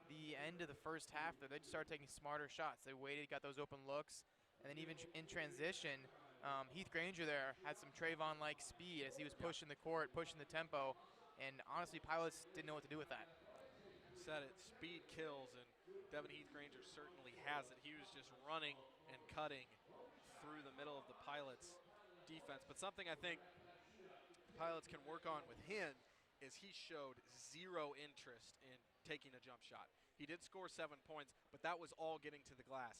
Speaker 2: the end of the first half, they just started taking smarter shots. They waited, got those open looks, and then even in transition, Heath Granger there had some Trayvon-like speed as he was pushing the court, pushing the tempo, and honestly, Pilots didn't know what to do with that.
Speaker 1: Said it, speed kills, and Devin Heath Granger certainly has it. He was just running and cutting through the middle of the Pilots defense. But something I think Pilots can work on with him is he showed 0 interest in taking a jump shot. He did score 7 points, but that was all getting to the glass.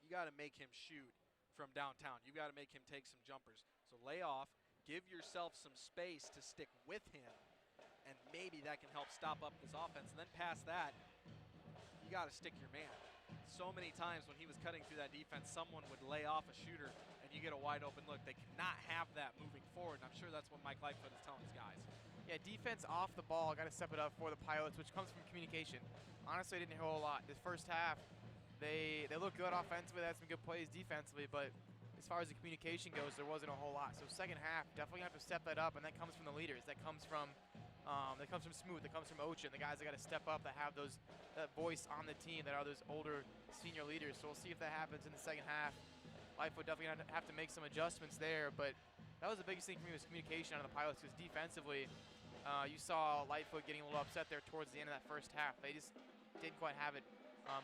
Speaker 1: You got to make him shoot from downtown. You got to make him take some jumpers. So lay off, give yourself some space to stick with him, and maybe that can help stop up this offense. And then past that, you got to stick your man. So many times when he was cutting through that defense, someone would lay off a shooter, and you get a wide open look. They cannot have that moving forward, and I'm sure that's what Mike Lightfoot is telling his guys.
Speaker 2: Yeah, defense off the ball, got to step it up for the Pilots, which comes from communication. Honestly, I didn't hear a whole lot. This first half, they looked good offensively, they had some good plays defensively, but as far as the communication goes, there wasn't a whole lot. So second half, definitely have to step that up, and that comes from the leaders. That comes from Smoot, that comes from Ochin, the guys that got to step up, that have that voice on the team, that are those older senior leaders. So we'll see if that happens in the second half. Lightfoot definitely have to make some adjustments there, but that was the biggest thing for me was communication out of the Pilots, because defensively, you saw Lightfoot getting a little upset there towards the end of that first half. They just didn't quite have it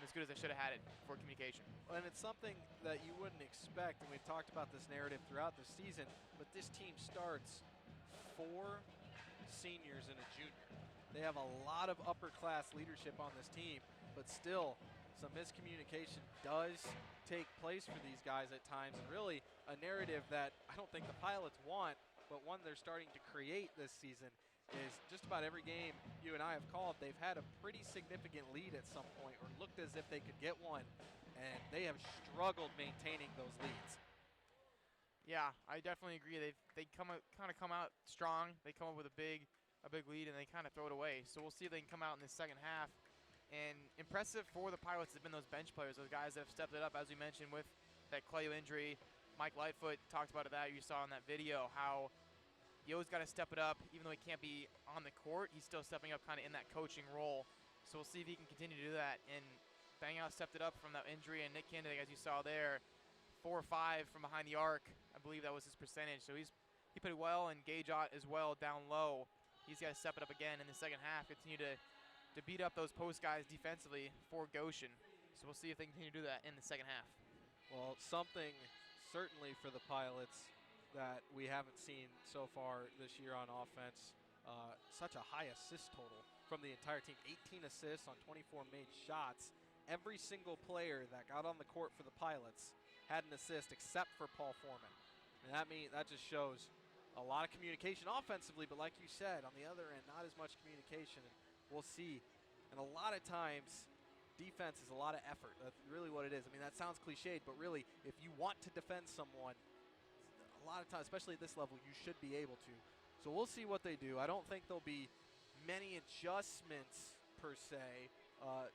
Speaker 2: as good as they should have had it for communication.
Speaker 1: And it's something that you wouldn't expect, and we've talked about this narrative throughout the season, but this team starts 4 seniors and a junior. They have a lot of upper-class leadership on this team, but still, some miscommunication does take place for these guys at times, and really a narrative that I don't think the Pilots want, but one they're starting to create this season is just about every game you and I have called, they've had a pretty significant lead at some point or looked as if they could get one, and they have struggled maintaining those leads.
Speaker 2: Yeah, I definitely agree. They kind of come out strong. They come up with a big lead, and they kind of throw it away. So we'll see if they can come out in the second half. And impressive for the Pilots has been those bench players, those guys that have stepped it up, as we mentioned, with that Clayo injury. Mike Lightfoot talked about that. You saw in that video how he always got to step it up. Even though he can't be on the court, he's still stepping up kind of in that coaching role. So we'll see if he can continue to do that. And Bangout stepped it up from that injury, and Nick Kindig, as you saw there, 4 or 5 from behind the arc. I believe that was his percentage. So he played well, and Gage Ott as well down low. He's got to step it up again in the second half, continue to beat up those post guys defensively for Goshen. So we'll see if they continue to do that in the second half.
Speaker 1: Well, something certainly for the Pilots that we haven't seen so far this year on offense, such a high assist total from the entire team. 18 assists on 24 made shots. Every single player that got on the court for the Pilots had an assist except for Paul Foreman. And that just shows a lot of communication offensively, but like you said, on the other end, not as much communication. And we'll see. And a lot of times, defense is a lot of effort. That's really what it is. I mean, that sounds cliched, but really, if you want to defend someone, a lot of times, especially at this level, you should be able to. So we'll see what they do. I don't think there'll be many adjustments per se.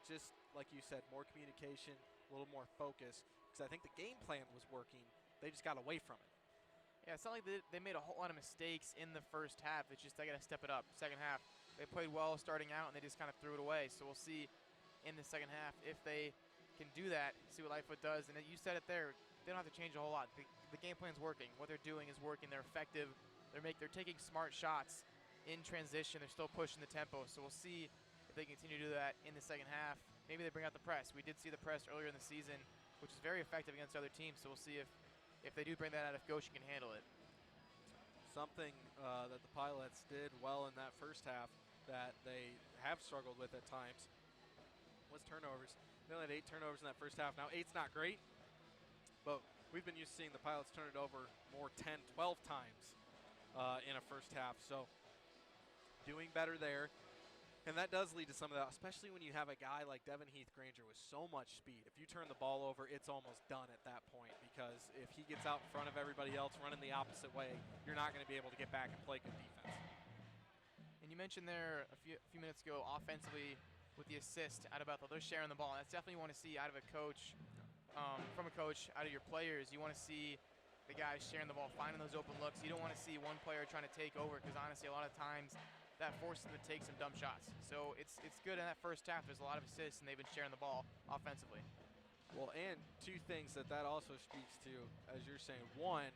Speaker 1: Just like you said, more communication, a little more focus. Because I think the game plan was working. They just got away from it.
Speaker 2: Yeah, it's not like they made a whole lot of mistakes in the first half. It's just they got to step it up. Second half, they played well starting out, and they just kind of threw it away. So we'll see in the second half if they can do that, see what Lightfoot does. And you said it there, they don't have to change a whole lot. The game plan's working. What they're doing is working. They're effective. They're taking smart shots in transition. They're still pushing the tempo. So we'll see if they continue to do that in the second half. Maybe they bring out the press. We did see the press earlier in the season, which is very effective against other teams. So we'll see if they do bring that out, if Goshen can handle it.
Speaker 1: Something that the Pilots did well in that first half that they have struggled with at times was turnovers. They only had 8 turnovers in that first half. Now, 8's not great, but we've been used to seeing the Pilots turn it over more 10, 12 times in a first half. So doing better there. And that does lead to some of that, especially when you have a guy like Devin Heath Granger with so much speed. If you turn the ball over, it's almost done at that point, because if he gets out in front of everybody else running the opposite way, you're not going to be able to get back and play good defense.
Speaker 2: And you mentioned there a few minutes ago offensively with the assist out of Bethel. They're sharing the ball. That's definitely what you want to see out of a coach, from a coach, out of your players. You want to see the guys sharing the ball, finding those open looks. You don't want to see one player trying to take over, because honestly, a lot of times that forces them to take some dumb shots. So it's good in that first half. There's a lot of assists, and they've been sharing the ball offensively.
Speaker 1: Well, and 2 things that also speaks to, as you're saying. One,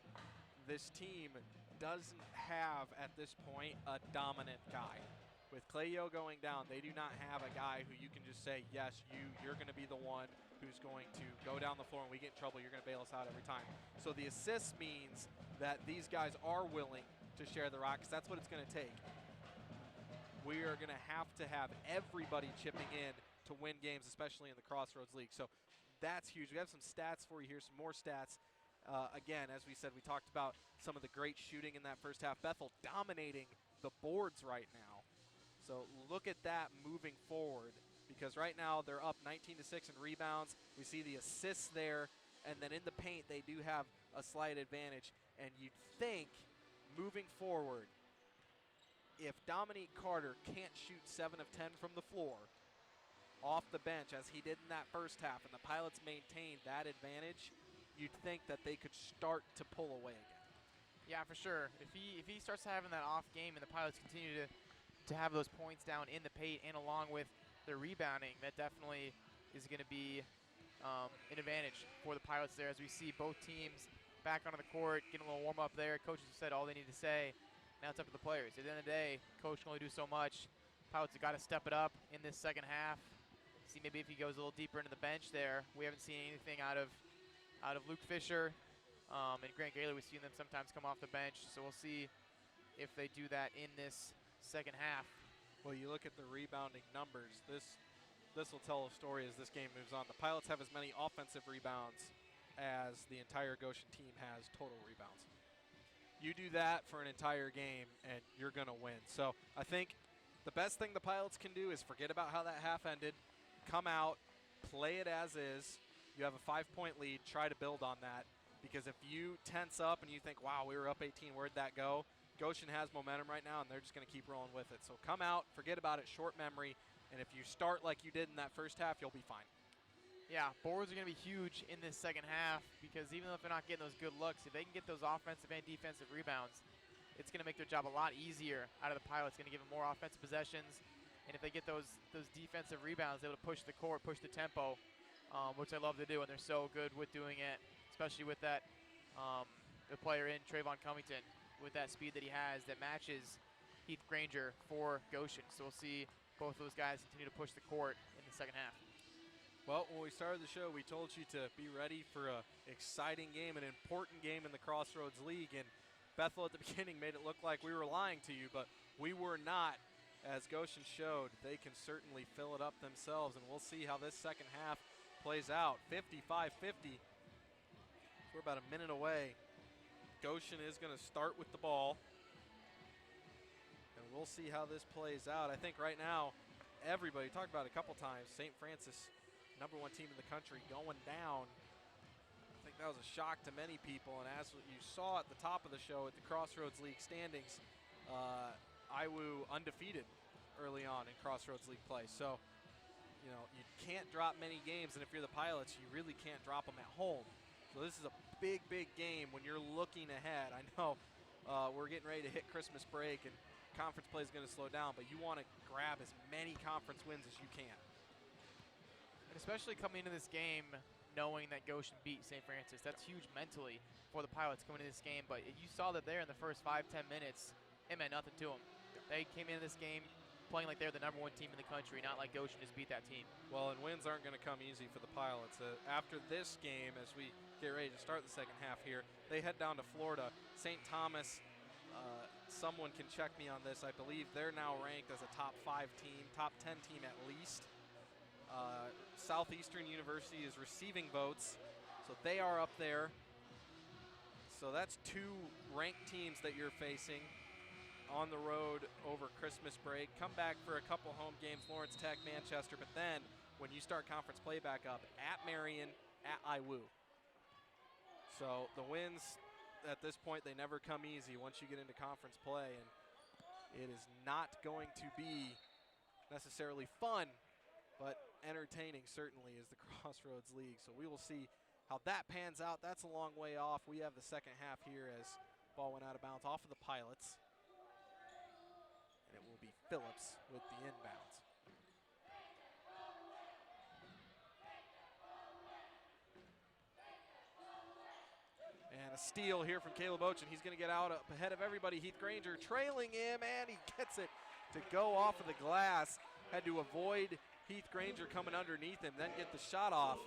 Speaker 1: this team doesn't have, at this point, a dominant guy. With Clayo going down, they do not have a guy who you can just say, yes, you're going to be the one who's going to go down the floor, and we get in trouble, you're going to bail us out every time. So the assist means that these guys are willing to share the rock, because that's what it's going to take. We are going to have everybody chipping in to win games, especially in the Crossroads League. So that's huge. We have some stats for you here, some more stats. Again, as we said, we talked about some of the great shooting in that first half. Bethel dominating the boards right now. So look at that moving forward, because right now they're up 19-6 in rebounds. We see the assists there, and then in the paint they do have a slight advantage. And you'd think, moving forward, if Dominique Carter can't shoot 7 of 10 from the floor off the bench as he did in that first half, and the Pilots maintain that advantage, you'd think that they could start to pull away again.
Speaker 2: Yeah, for sure. If he starts having that off game and the Pilots continue to have those points down in the paint and along with their rebounding, that definitely is going to be an advantage for the Pilots there, as we see both teams back onto the court, getting a little warm up there. Coaches have said all they need to say. Now it's up to the players. At the end of the day, coach can only do so much. Pilots have got to step it up in this second half. See maybe if he goes a little deeper into the bench there. We haven't seen anything out of Luke Fisher and Grant Gaylor. We've seen them sometimes come off the bench. So we'll see if they do that in this second half.
Speaker 1: Well, you look at the rebounding numbers. This will tell a story as this game moves on. The Pilots have as many offensive rebounds as the entire Goshen team has total rebounds. You do that for an entire game, and you're going to win. So I think the best thing the Pilots can do is forget about how that half ended, come out, play it as is. You have a 5-point lead. Try to build on that, because if you tense up and you think, wow, we were up 18, where'd that go? Goshen has momentum right now, and they're just going to keep rolling with it. So come out, forget about it, short memory, and if you start like you did in that first half, you'll be fine.
Speaker 2: Yeah, boards are going to be huge in this second half, because even though if they're not getting those good looks, if they can get those offensive and defensive rebounds, it's going to make their job a lot easier out of the Pilots. Going to give them more offensive possessions, and if they get those defensive rebounds, they're able to push the court, push the tempo, which I love to do, and they're so good with doing it, especially with that the player in Trayvon Covington with that speed that he has that matches Heath Granger for Goshen. So we'll see both those guys continue to push the court in the second half.
Speaker 1: Well, when we started the show, we told you to be ready for an exciting game, an important game in the Crossroads League, and Bethel at the beginning made it look like we were lying to you, but we were not. As Goshen showed, they can certainly fill it up themselves, and we'll see how this second half plays out. 55-50. We're about a minute away. Goshen is going to start with the ball, and we'll see how this plays out. I think right now, everybody, talked about it a couple times, St. Francis, #1 team in the country, going down. I think that was a shock to many people, and as you saw at the top of the show at the Crossroads League standings, IWU undefeated early on in Crossroads League play. So, you can't drop many games, and if you're the Pilots, you really can't drop them at home. So this is a big, big game when you're looking ahead. I know we're getting ready to hit Christmas break and conference play is going to slow down, but you want to grab as many conference wins as you can.
Speaker 2: And especially coming into this game knowing that Goshen beat St. Francis. That's huge mentally for the Pilots coming into this game, but you saw that there in the first 5-10 minutes, it meant nothing to them. They came into this game playing like they're the #1 team in the country, not like Goshen just beat that team.
Speaker 1: Well, and wins aren't going to come easy for the Pilots. After this game, as we get ready to start the second half here, they head down to Florida. St. Thomas, someone can check me on this. I believe they're now ranked as a top 5 team, top 10 team at least. Southeastern University is receiving votes, so they are up there. So that's 2 ranked teams that you're facing on the road over Christmas break. Come back for a couple home games, Lawrence Tech, Manchester, but then when you start conference play back up, at Marion, at IWU. So the wins at this point, they never come easy once you get into conference play, and it is not going to be necessarily fun, but entertaining certainly is the Crossroads League. So we will see how that pans out. That's a long way off. We have the second half here as ball went out of bounds off of the Pilots. And it will be Phillips with the inbounds. And a steal here from Caleb Ochin. He's going to get out up ahead of everybody. Heath Granger trailing him, and he gets it to go off of the glass. Had to avoid Heath Granger coming underneath him, then get the shot off.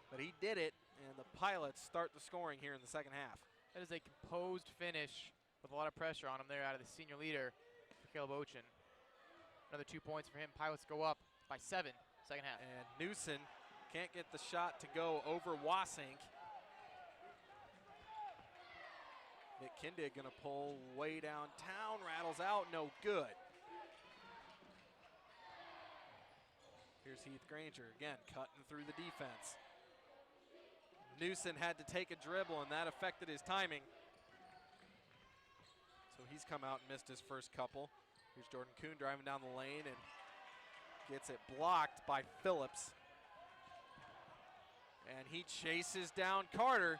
Speaker 1: But he did it, and the Pilots start the scoring here in the second half.
Speaker 2: That is a composed finish with a lot of pressure on him there out of the senior leader, Caleb Ochin. Another 2 points for him. Pilots go up by 7, second half.
Speaker 1: And Newson can't get the shot to go over Wasink. Nick Kindig gonna pull way downtown, rattles out, no good. Here's Heath Granger again, cutting through the defense. Newson had to take a dribble, and that affected his timing. So he's come out and missed his first couple. Here's Jordan Kuhn driving down the lane and gets it blocked by Phillips. And he chases down Carter.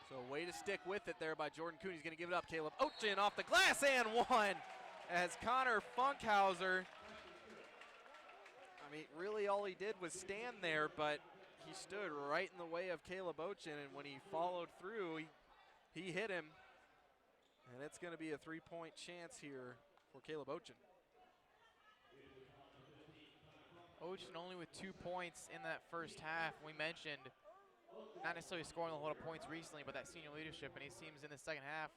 Speaker 1: So way to stick with it there by Jordan Kuhn. He's going to give it up. Caleb Ochin off the glass and one as Connor Funkhauser. I mean, really all he did was stand there, but he stood right in the way of Caleb Ochin, and when he followed through, he hit him. And it's going to be a 3-point chance here for Caleb Ochin.
Speaker 2: Ochin only with 2 points in that first half. We mentioned not necessarily scoring a lot of points recently, but that senior leadership, and he seems in the second half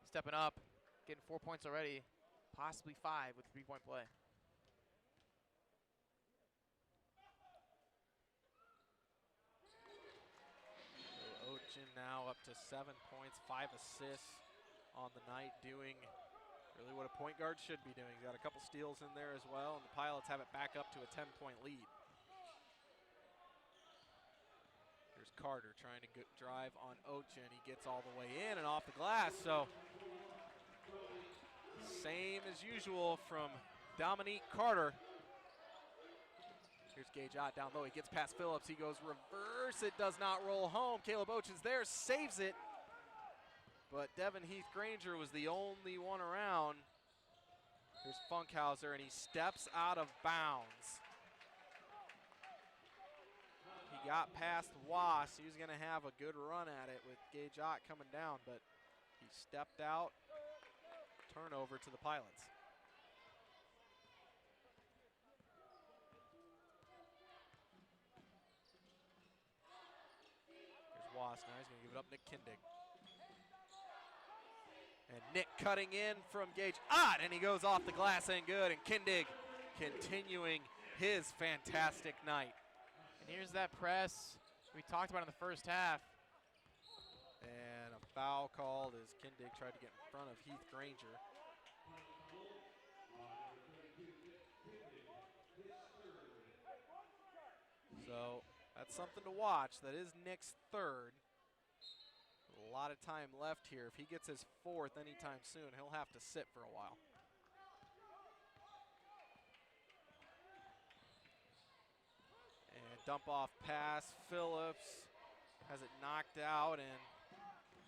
Speaker 2: stepping up, getting 4 points already, possibly 5 with 3-point play.
Speaker 1: So Ochin now up to 7 points, 5 assists on the night, doing really what a point guard should be doing. He's got a couple steals in there as well, and the Pilots have it back up to a 10-point lead. Here's Carter trying to drive on Ochin. He gets all the way in and off the glass. So same as usual from Dominique Carter. Here's Gage Ott down low. He gets past Phillips. He goes reverse. It does not roll home. Caleb Ochin's there, saves it. But Devin Heath Granger was the only one around. Here's Funkhauser, and he steps out of bounds. He got past Was. He was going to have a good run at it with Gage Ott coming down, but he stepped out. Turnover to the Pilots. Here's Was now. He's going to give it up Nick Kindig. And Nick cutting in from Gage Ott, and he goes off the glass and good. And Kindig continuing his fantastic night.
Speaker 2: And here's that press we talked about in the first half.
Speaker 1: And a foul called as Kindig tried to get in front of Heath Granger. So that's something to watch. That is Nick's third. A lot of time left here. If he gets his fourth anytime soon, he'll have to sit for a while. And dump off pass. Phillips has it knocked out, and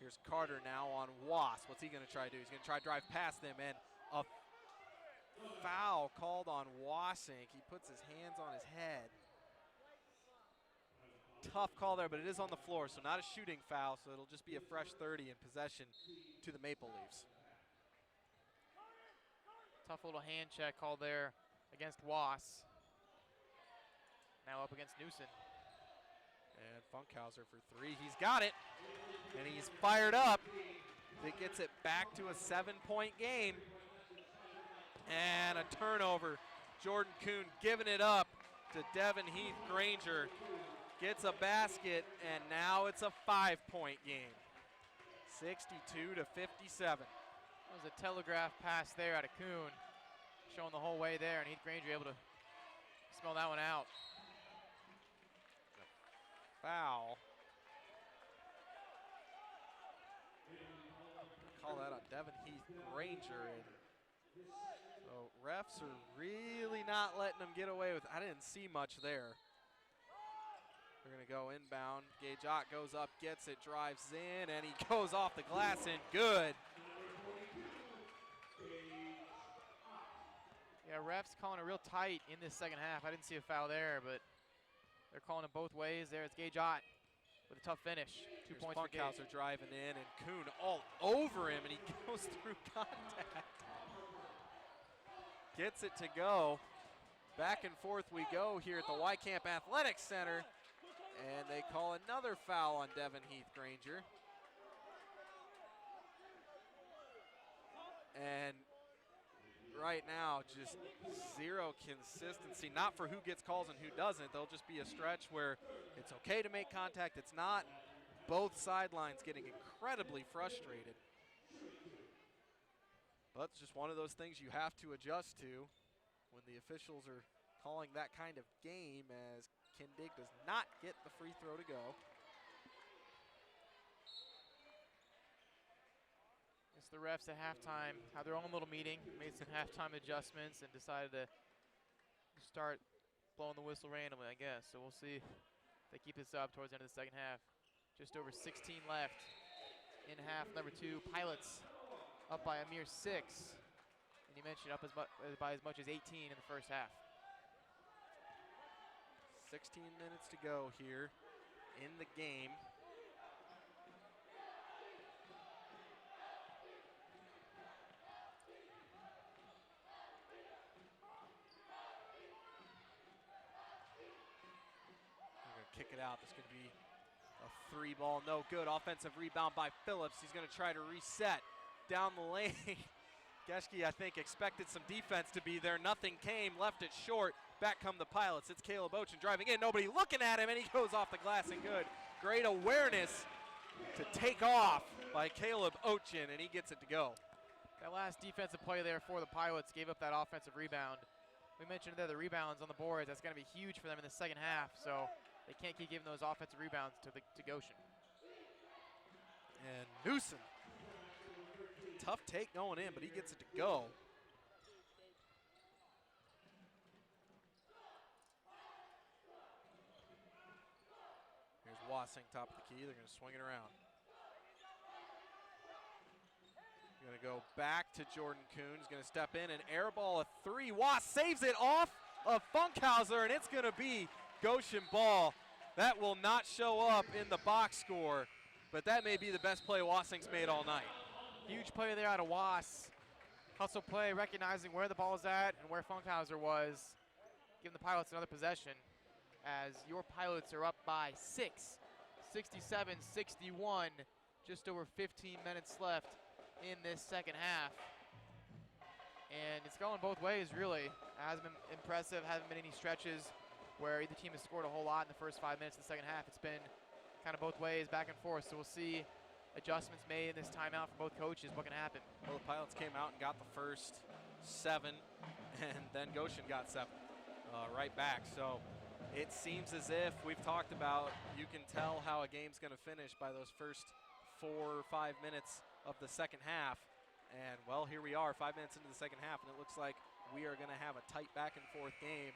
Speaker 1: Here's Carter now on Wasp. What's he going to try to do? He's going to try to drive past them, and a foul called on Wasink. He puts his hands on his head. Tough call there, but it is on the floor, so not a shooting foul, so it'll just be a fresh 30 in possession to the Maple Leafs.
Speaker 2: Tough little hand check called there against Was. Now up against Newsom.
Speaker 1: And Funkhauser for three. He's got it, and he's fired up. It gets it back to a 7-point game. And a turnover. Jordan Kuhn giving it up to Devin Heath Granger. Gets a basket, and now it's a 5-point game. 62 to 57.
Speaker 2: That was a telegraph pass there out of Kuhn, showing the whole way there, and Heath Granger able to smell that one out.
Speaker 1: Foul. Call that on Devin Heath Granger. And so refs are really not letting them get away with it. I didn't see much there. They're going to go inbound. Gage Ott goes up, gets it, drives in, and he goes off the glass and good.
Speaker 2: Yeah, refs calling it real tight in this second half. I didn't see a foul there, but they're calling it both ways. There it's Gage Ott with a tough finish. 2 points for Gage.
Speaker 1: Funkhauser driving in, and Kuhn all over him, and he goes through contact. Gets it to go. Back and forth we go here at the Y-Camp Athletics Center. And they call another foul on Devin Heath Granger. And right now, just zero consistency. Not for who gets calls and who doesn't. There'll just be a stretch where it's okay to make contact, it's not. And both sidelines getting incredibly frustrated. But it's just one of those things you have to adjust to when the officials are calling that kind of game, as Kindig does not get the free throw to go.
Speaker 2: It's the refs at halftime had their own little meeting, made some halftime adjustments, and decided to start blowing the whistle randomly, I guess. So we'll see if they keep this up towards the end of the second half. Just over 16 left in half number 2. Pilots up by a mere 6. And you mentioned up by as much as 18 in the first half.
Speaker 1: 16 minutes to go here in the game. They're going to kick it out. This is going to be a 3 ball, no good. Offensive rebound by Phillips. He's going to try to reset down the lane. Geschke, I think, expected some defense to be there. Nothing came, left it short. Back come the Pilots. It's Caleb Ochin driving in. Nobody looking at him, and he goes off the glass and good. Great awareness to take off by Caleb Ochin, and he gets it to go.
Speaker 2: That last defensive play there for the Pilots gave up that offensive rebound. We mentioned there the rebounds on the boards. That's going to be huge for them in the second half, so they can't keep giving those offensive rebounds to Goshen.
Speaker 1: And Newsom. Tough take going in, but he gets it to go. Here's Wasink, top of the key. They're going to swing it around. Going to go back to Jordan Kuhn. He's going to step in and airball a 3. Was saves it off of Funkhauser, and it's going to be Goshen ball. That will not show up in the box score, but that may be the best play Wasink's made all night.
Speaker 2: Huge play there out of Was. Hustle play, recognizing where the ball is at and where Funkhauser was, giving the Pilots another possession, as your Pilots are up by 6, 67-61, just over 15 minutes left in this second half. And it's going both ways, really. It hasn't been impressive, hasn't been any stretches where either team has scored a whole lot in the first 5 minutes of the second half. It's been kind of both ways, back and forth, so we'll see adjustments made in this timeout from both coaches. What can happen?
Speaker 1: Well, the Pilots came out and got the first 7, and then Goshen got 7 right back. So it seems as if we've talked about, you can tell how a game's going to finish by those first 4 or 5 minutes of the second half. And, well, here we are 5 minutes into the second half, and it looks like we are going to have a tight back and forth game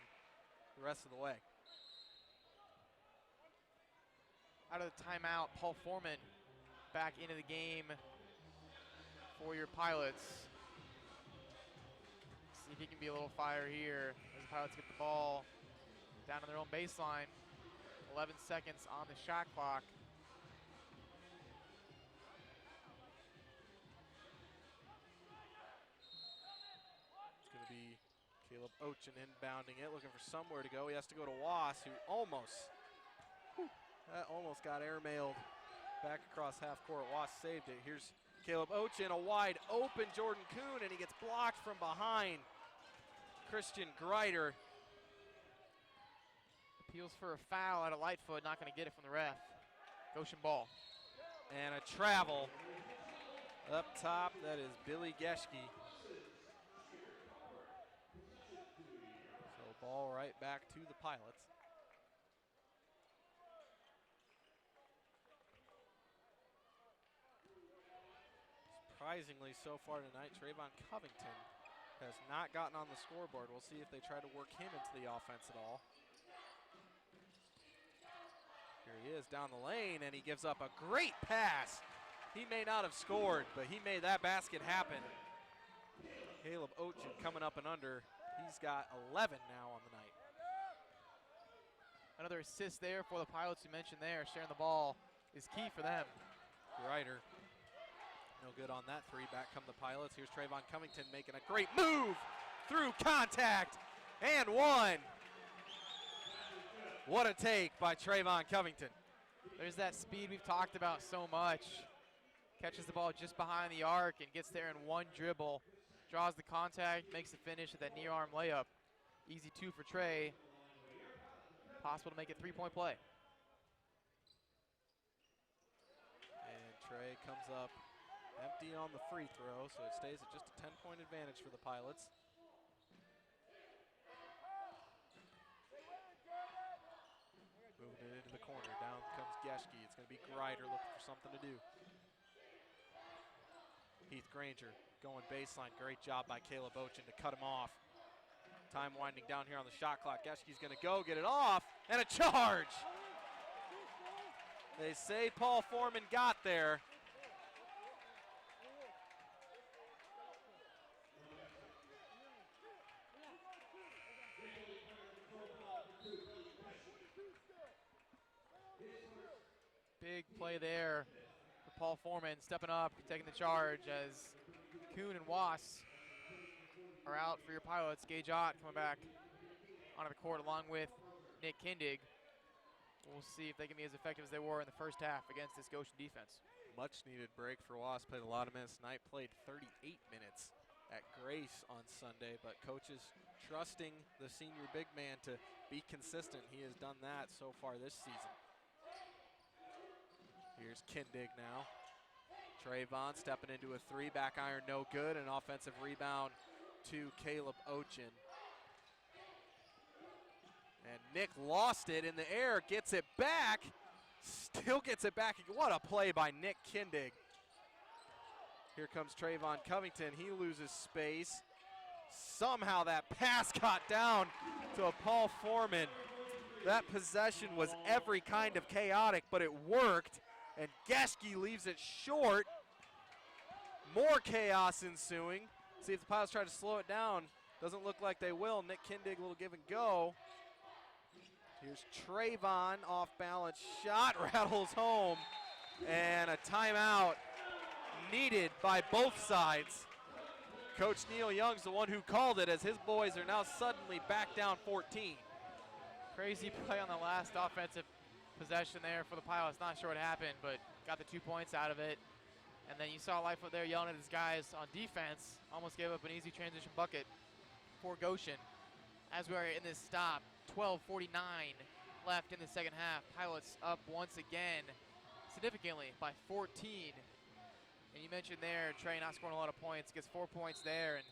Speaker 1: the rest of the way.
Speaker 2: Out of the timeout, Paul Foreman back into the game for your Pilots. See if he can be a little fire here as the Pilots get the ball down on their own baseline. 11 seconds on the shot clock.
Speaker 1: It's going to be Caleb Ochin inbounding it, looking for somewhere to go. He has to go to Wass, who almost got airmailed back across half court. Wass saved it. Here's Caleb Ochin, a wide open Jordan Kuhn, and he gets blocked from behind. Christian Greider.
Speaker 2: Appeals for a foul out of Lightfoot, not going to get it from the ref. Goshen ball.
Speaker 1: And a travel up top. That is Billy Geschke. So ball right back to the Pilots. Surprisingly, so far tonight, Trayvon Covington has not gotten on the scoreboard. We'll see if they try to work him into the offense at all. Here he is down the lane, and he gives up a great pass. He may not have scored, but he made that basket happen. Caleb Ochin coming up and under. He's got 11 now on the night.
Speaker 2: Another assist there for the Pilots you mentioned there. Sharing the ball is key for them.
Speaker 1: Greider. No good on that three. Back come the Pilots. Here's Trayvon Covington making a great move through contact and one. What a take by Trayvon Covington.
Speaker 2: There's that speed we've talked about so much. Catches the ball just behind the arc and gets there in one dribble. Draws the contact, makes the finish with that near arm layup. Easy two for Trey. Possible to make it three-point play.
Speaker 1: And Trey comes up empty on the free throw, so it stays at just a 10-point advantage for the Pilots. Moving it into the corner. Down comes Geschke. It's going to be Greider looking for something to do. Heath Granger going baseline. Great job by Caleb Ochin to cut him off. Time winding down here on the shot clock. Geschke's going to go, get it off, and a charge! They say Paul Foreman got there.
Speaker 2: Big play there for Paul Foreman, stepping up, taking the charge as Kuhn and Wass are out for your Pilots. Gage Ott coming back onto the court along with Nick Kindig. We'll see if they can be as effective as they were in the first half against this Goshen defense.
Speaker 1: Much needed break for Wass. Played a lot of minutes tonight. Played 38 minutes at Grace on Sunday, but coaches trusting the senior big man to be consistent. He has done that so far this season. Here's Kindig now. Trayvon stepping into a three, back iron no good, an offensive rebound to Caleb Ochin. And Nick lost it in the air, gets it back, still gets it back. What a play by Nick Kindig. Here comes Trayvon Covington, he loses space. Somehow that pass got down to Paul Foreman. That possession was every kind of chaotic, but it worked. And Geschke leaves it short. More chaos ensuing. See if the Pilots try to slow it down. Doesn't look like they will. Nick Kindig, a little give and go. Here's Trayvon, off balance shot, rattles home. And a timeout needed by both sides. Coach Neil Young's the one who called it as his boys are now suddenly back down 14.
Speaker 2: Crazy play on the last offensive possession there for the Pilots. Not sure what happened, but got the 2 points out of it. And then you saw Lightfoot there yelling at his guys on defense. Almost gave up an easy transition bucket for Goshen. As we are in this stop, 12:49 left in the second half. Pilots up once again, significantly by 14. And you mentioned there, Trey not scoring a lot of points, gets 4 points there and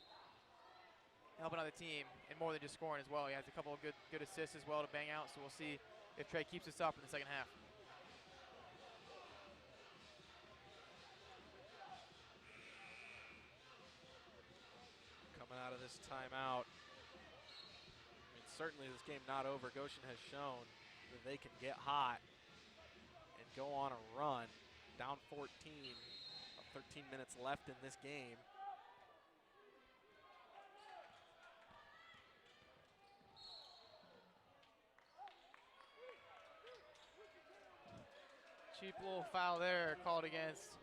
Speaker 2: helping out the team, and more than just scoring as well. He has a couple of good assists as well to bang out, so we'll see if Trey keeps this up in the second half.
Speaker 1: Coming out of this timeout, I mean, certainly this game not over. Goshen has shown that they can get hot and go on a run. down 14, 13 minutes left in this game.
Speaker 2: Cheap little foul there called against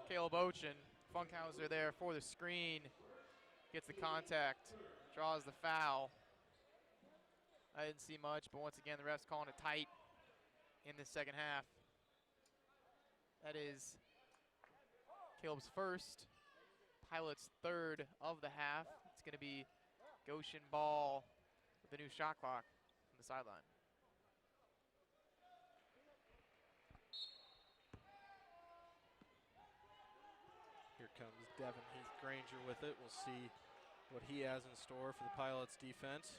Speaker 2: Caleb Ochen. Funkhauser there for the screen. Gets the contact, draws the foul. I didn't see much, but once again, the refs calling it tight in the second half. That is Caleb's first, Pilot's third of the half. It's going to be Goshen ball with the new shot clock from the sideline.
Speaker 1: Here comes Devin Heath Granger with it. We'll see what he has in store for the Pilots defense.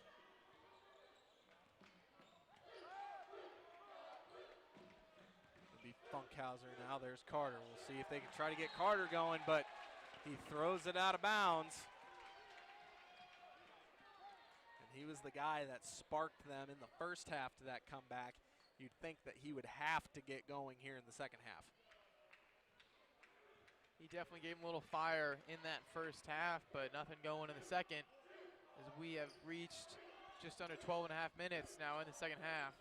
Speaker 1: It'll be Funkhauser now. There's Carter. We'll see if they can try to get Carter going, but he throws it out of bounds. And he was the guy that sparked them in the first half to that comeback. You'd think that he would have to get going here in the second half.
Speaker 2: He definitely gave him a little fire in that first half, but nothing going in the second, as we have reached just under 12 and a half minutes now in the second half.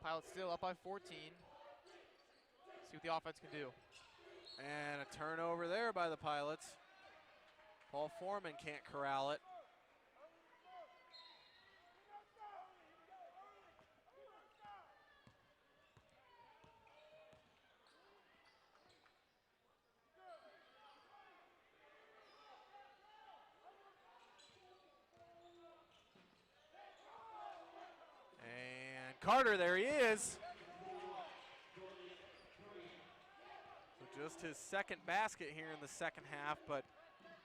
Speaker 2: Pilots still up by 14. See what the offense can do.
Speaker 1: And a turnover there by the Pilots. Paul Foreman can't corral it. Carter, there he is. So just his second basket here in the second half, but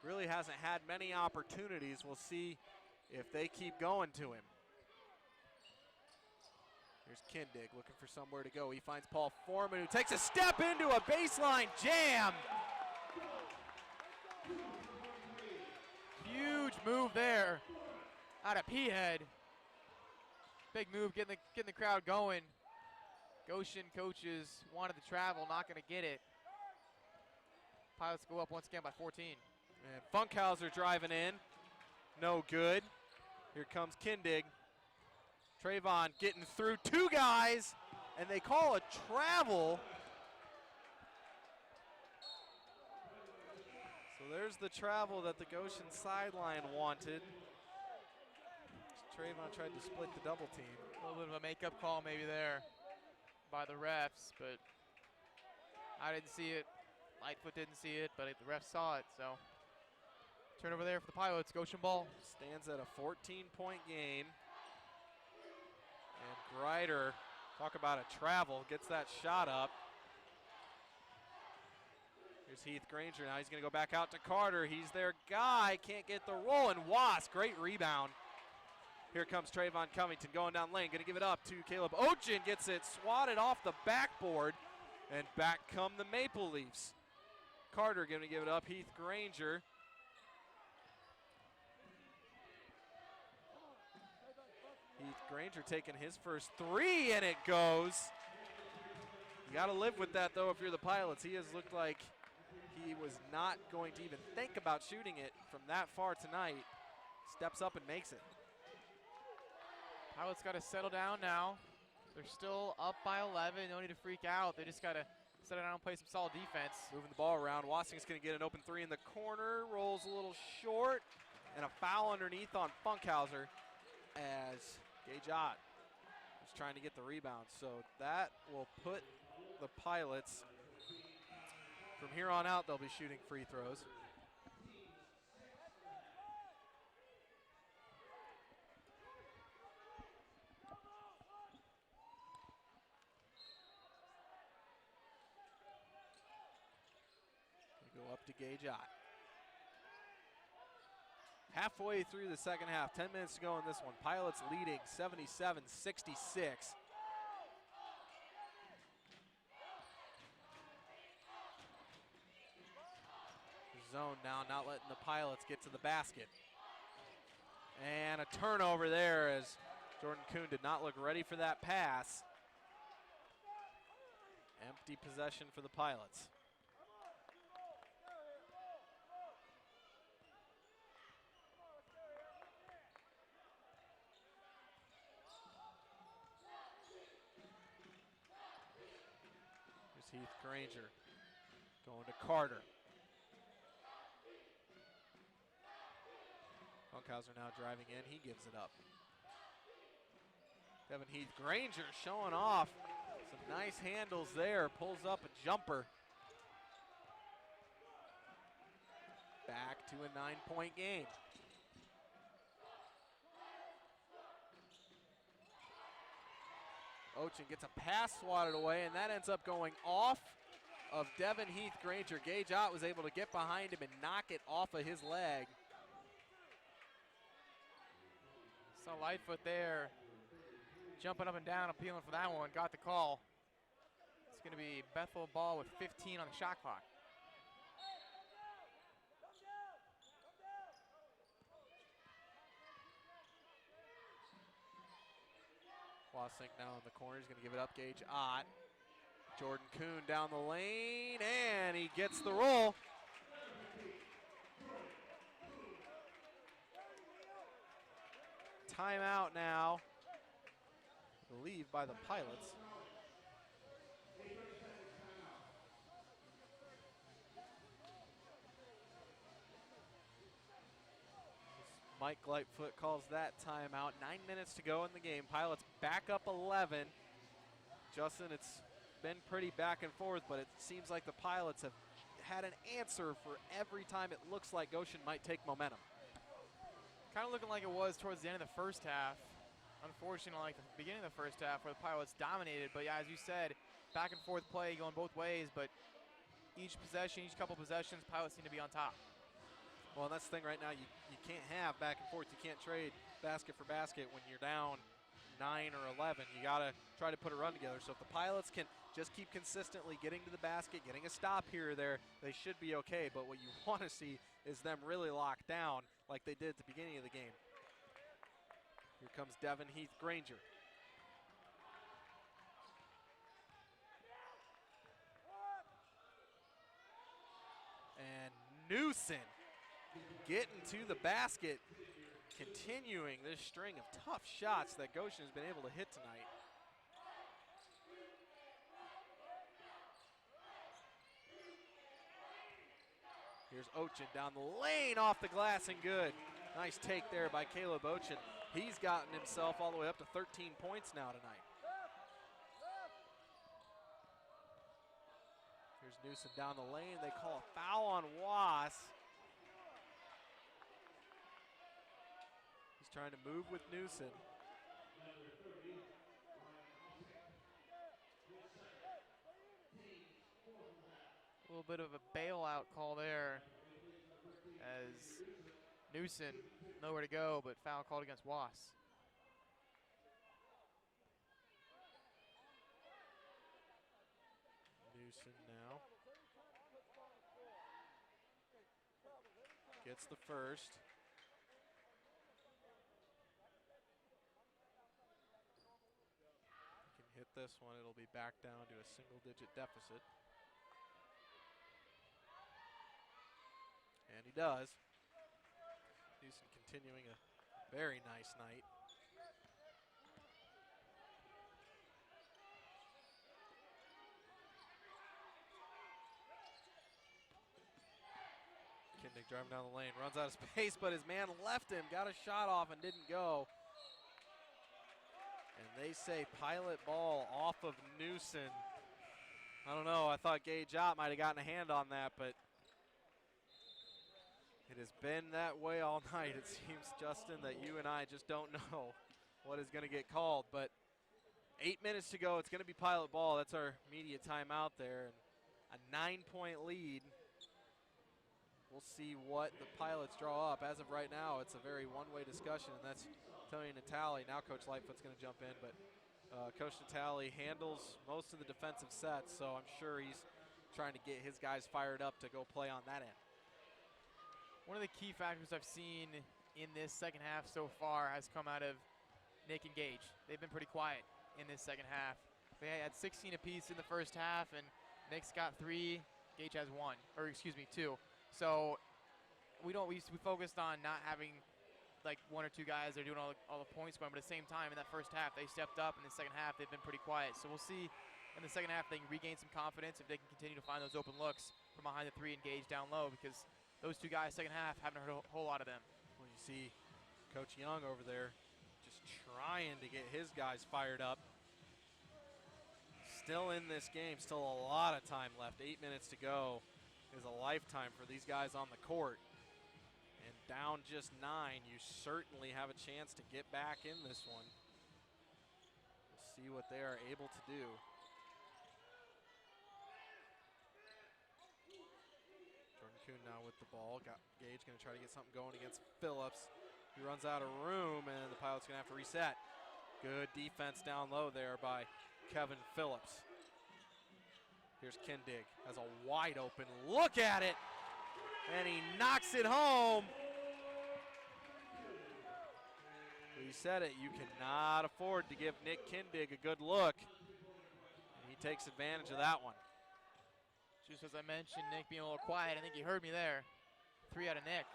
Speaker 1: really hasn't had many opportunities. We'll see if they keep going to him. Here's Kindig looking for somewhere to go. He finds Paul Foreman, who takes a step into a baseline jam.
Speaker 2: Huge move there out of P-Head. Big move, getting the crowd going. Goshen coaches wanted to travel, not going to get it. Pilots go up once again by 14.
Speaker 1: And Funkhauser driving in, no good. Here comes Kindig. Trayvon getting through two guys, and they call a travel. So there's the travel that the Goshen sideline wanted. Trayvon tried to split the double team.
Speaker 2: A little bit of a makeup call maybe there by the refs, but I didn't see it. Lightfoot didn't see it, but the refs saw it, so. Turnover there for the Pilots, Goshen ball.
Speaker 1: Stands at a 14-point game. And Grider, talk about a travel, gets that shot up. Here's Heath Granger, now he's gonna go back out to Carter. He's their guy, can't get the roll, and Wass, great rebound. Here comes Trayvon Covington going down lane, gonna give it up to Caleb Ochen, gets it swatted off the backboard, and back come the Maple Leafs. Carter gonna give it up, Heath Granger. Heath Granger taking his first three, and it goes. You gotta live with that though if you're the Pilots. He has looked like he was not going to even think about shooting it from that far tonight. Steps up and makes it.
Speaker 2: Pilots got to settle down now. They're still up by 11. No need to freak out. They just got to settle down and play some solid defense.
Speaker 1: Moving the ball around. Wassing's going to get an open three in the corner. Rolls a little short. And a foul underneath on Funkhauser as Gajot is trying to get the rebound. So that will put the Pilots, from here on out, they'll be shooting free throws. Go up to Gajot. Halfway through the second half, 10 minutes to go in this one. Pilots leading 77-66. Zone now, not letting the Pilots get to the basket. And a turnover there as Jordan Kuhn did not look ready for that pass. Empty possession for the Pilots. Here's Heath Granger going to Carter. Funkhauser now driving in. He gives it up. Devin Heath Granger showing off some nice handles there. Pulls up a jumper. Back to a 9-point game. Ochin gets a pass swatted away, and that ends up going off of Devin Heath Granger. Gage Ott was able to get behind him and knock it off of his leg.
Speaker 2: Saw Lightfoot there, jumping up and down, appealing for that one. Got the call. It's going to be Bethel ball with 15 on the shot clock.
Speaker 1: Wasink now in the corner. He's going to give it up. Gage Ott. Jordan Kuhn down the lane, and he gets the roll. Timeout now, I believe, by the Pilots. Mike Lightfoot calls that timeout. 9 minutes to go in the game. Pilots back up 11. Justin, it's been pretty back and forth, but it seems like the Pilots have had an answer for every time it looks like Goshen might take momentum.
Speaker 2: Kind of looking like it was towards the end of the first half. Unfortunately, like the beginning of the first half where the Pilots dominated. But yeah, as you said, back and forth play going both ways, but each possession, each couple possessions, Pilots seem to be on top.
Speaker 1: Well, and that's the thing right now, you can't have back and forth. You can't trade basket for basket when you're down 9 or 11. You got to try to put a run together. So if the Pilots can just keep consistently getting to the basket, getting a stop here or there, they should be okay. But what you want to see is them really locked down like they did at the beginning of the game. Here comes Devin Heath Granger. And Newsom getting to the basket, continuing this string of tough shots that Goshen has been able to hit tonight. Here's Ochin down the lane, off the glass and good. Nice take there by Caleb Ochin. He's gotten himself all the way up to 13 points now tonight. Here's Newsom down the lane. They call a foul on Was. He's trying to move with Newsom.
Speaker 2: A little bit of a bailout call there as Newsom nowhere to go, but foul called against Was.
Speaker 1: Newsom now gets the first. He can hit this one. It'll be back down to a single-digit deficit. And he does. Newsom continuing a very nice night. Kindig driving down the lane, runs out of space, but his man left him, got a shot off and didn't go. And they say Pilot ball off of Newsom. I don't know, I thought Gage Ott might have gotten a hand on that, but it has been that way all night. It seems, Justin, that you and I just don't know what is going to get called. But 8 minutes to go. It's going to be Pilot ball. That's our media timeout there. And a 9-point lead. We'll see what the Pilots draw up. As of right now, it's a very one-way discussion, and that's Tony Natale. Now Coach Lightfoot's going to jump in, but Coach Natale handles most of the defensive sets, so I'm sure he's trying to get his guys fired up to go play on that end.
Speaker 2: One of the key factors I've seen in this second half so far has come out of Nick and Gage. They've been pretty quiet in this second half. They had 16 apiece in the first half, and Nick's got 3. Gage has 1, or excuse me, 2. So we focused on not having like 1 or 2 guys that are doing all the point scoring, but at the same time in that first half they stepped up. In the second half they've been pretty quiet. So we'll see in the second half if they can regain some confidence, if they can continue to find those open looks from behind the 3 and Gage down low, because those 2 guys second half haven't heard a whole lot of them.
Speaker 1: Well, you see Coach Young over there just trying to get his guys fired up. Still in this game, still a lot of time left. 8 minutes to go is a lifetime for these guys on the court. And down just 9, you certainly have a chance to get back in this one. We'll see what they are able to do. Jordan Kuhn now with the ball. Got Gage going to try to get something going against Phillips. He runs out of room, and the Pilots going to have to reset. Good defense down low there by Kevin Phillips. Here's Kindig, has a wide open look at it, and he knocks it home. We said it, you cannot afford to give Nick Kindig a good look. And he takes advantage of that one.
Speaker 2: Just as I mentioned, Nick being a little quiet, I think he heard me there. 3 out of Nick.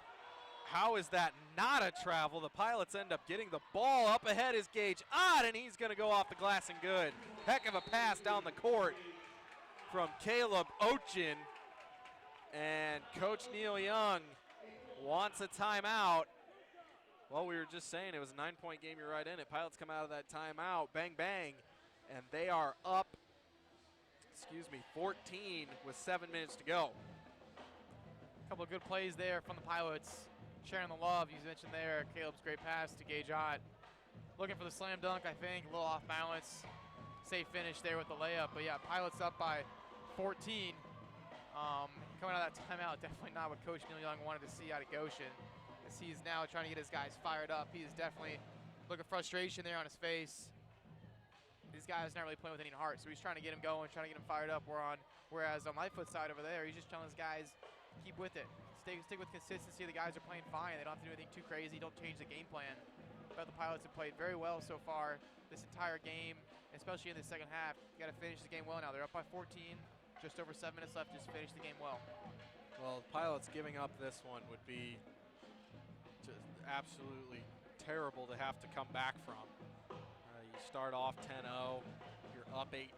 Speaker 1: How is that not a travel? The Pilots end up getting the ball. Up ahead is Gage Ott, and he's going to go off the glass and good. Heck of a pass down the court from Caleb Ochin. And Coach Neil Young wants a timeout. Well, we were just saying it was a 9-point game. You're right in it. Pilots come out of that timeout, bang, bang, and they are up, 14 with 7 minutes to go.
Speaker 2: A couple of good plays there from the Pilots. Sharing the love, you mentioned there, Caleb's great pass to Gage Ott. Looking for the slam dunk, I think, a little off balance. Safe finish there with the layup, but yeah, Pilots up by 14. Coming out of that timeout, definitely not what Coach Neil Young wanted to see out of Goshen, as he's now trying to get his guys fired up. He is definitely looking frustration there on his face. These guys not really playing with any heart, so he's trying to get him going, trying to get him fired up. Whereas on Lightfoot's side over there, he's just telling his guys, keep with it. Stick with consistency. The guys are playing fine. They don't have to do anything too crazy. Don't change the game plan. But the Pilots have played very well so far this entire game, especially in the second half. You got to finish the game well now. They're up by 14. Just over 7 minutes left. Just finish the game well.
Speaker 1: Well, the Pilots giving up this one would be just absolutely terrible to have to come back from. You start off 10-0. You're up 18.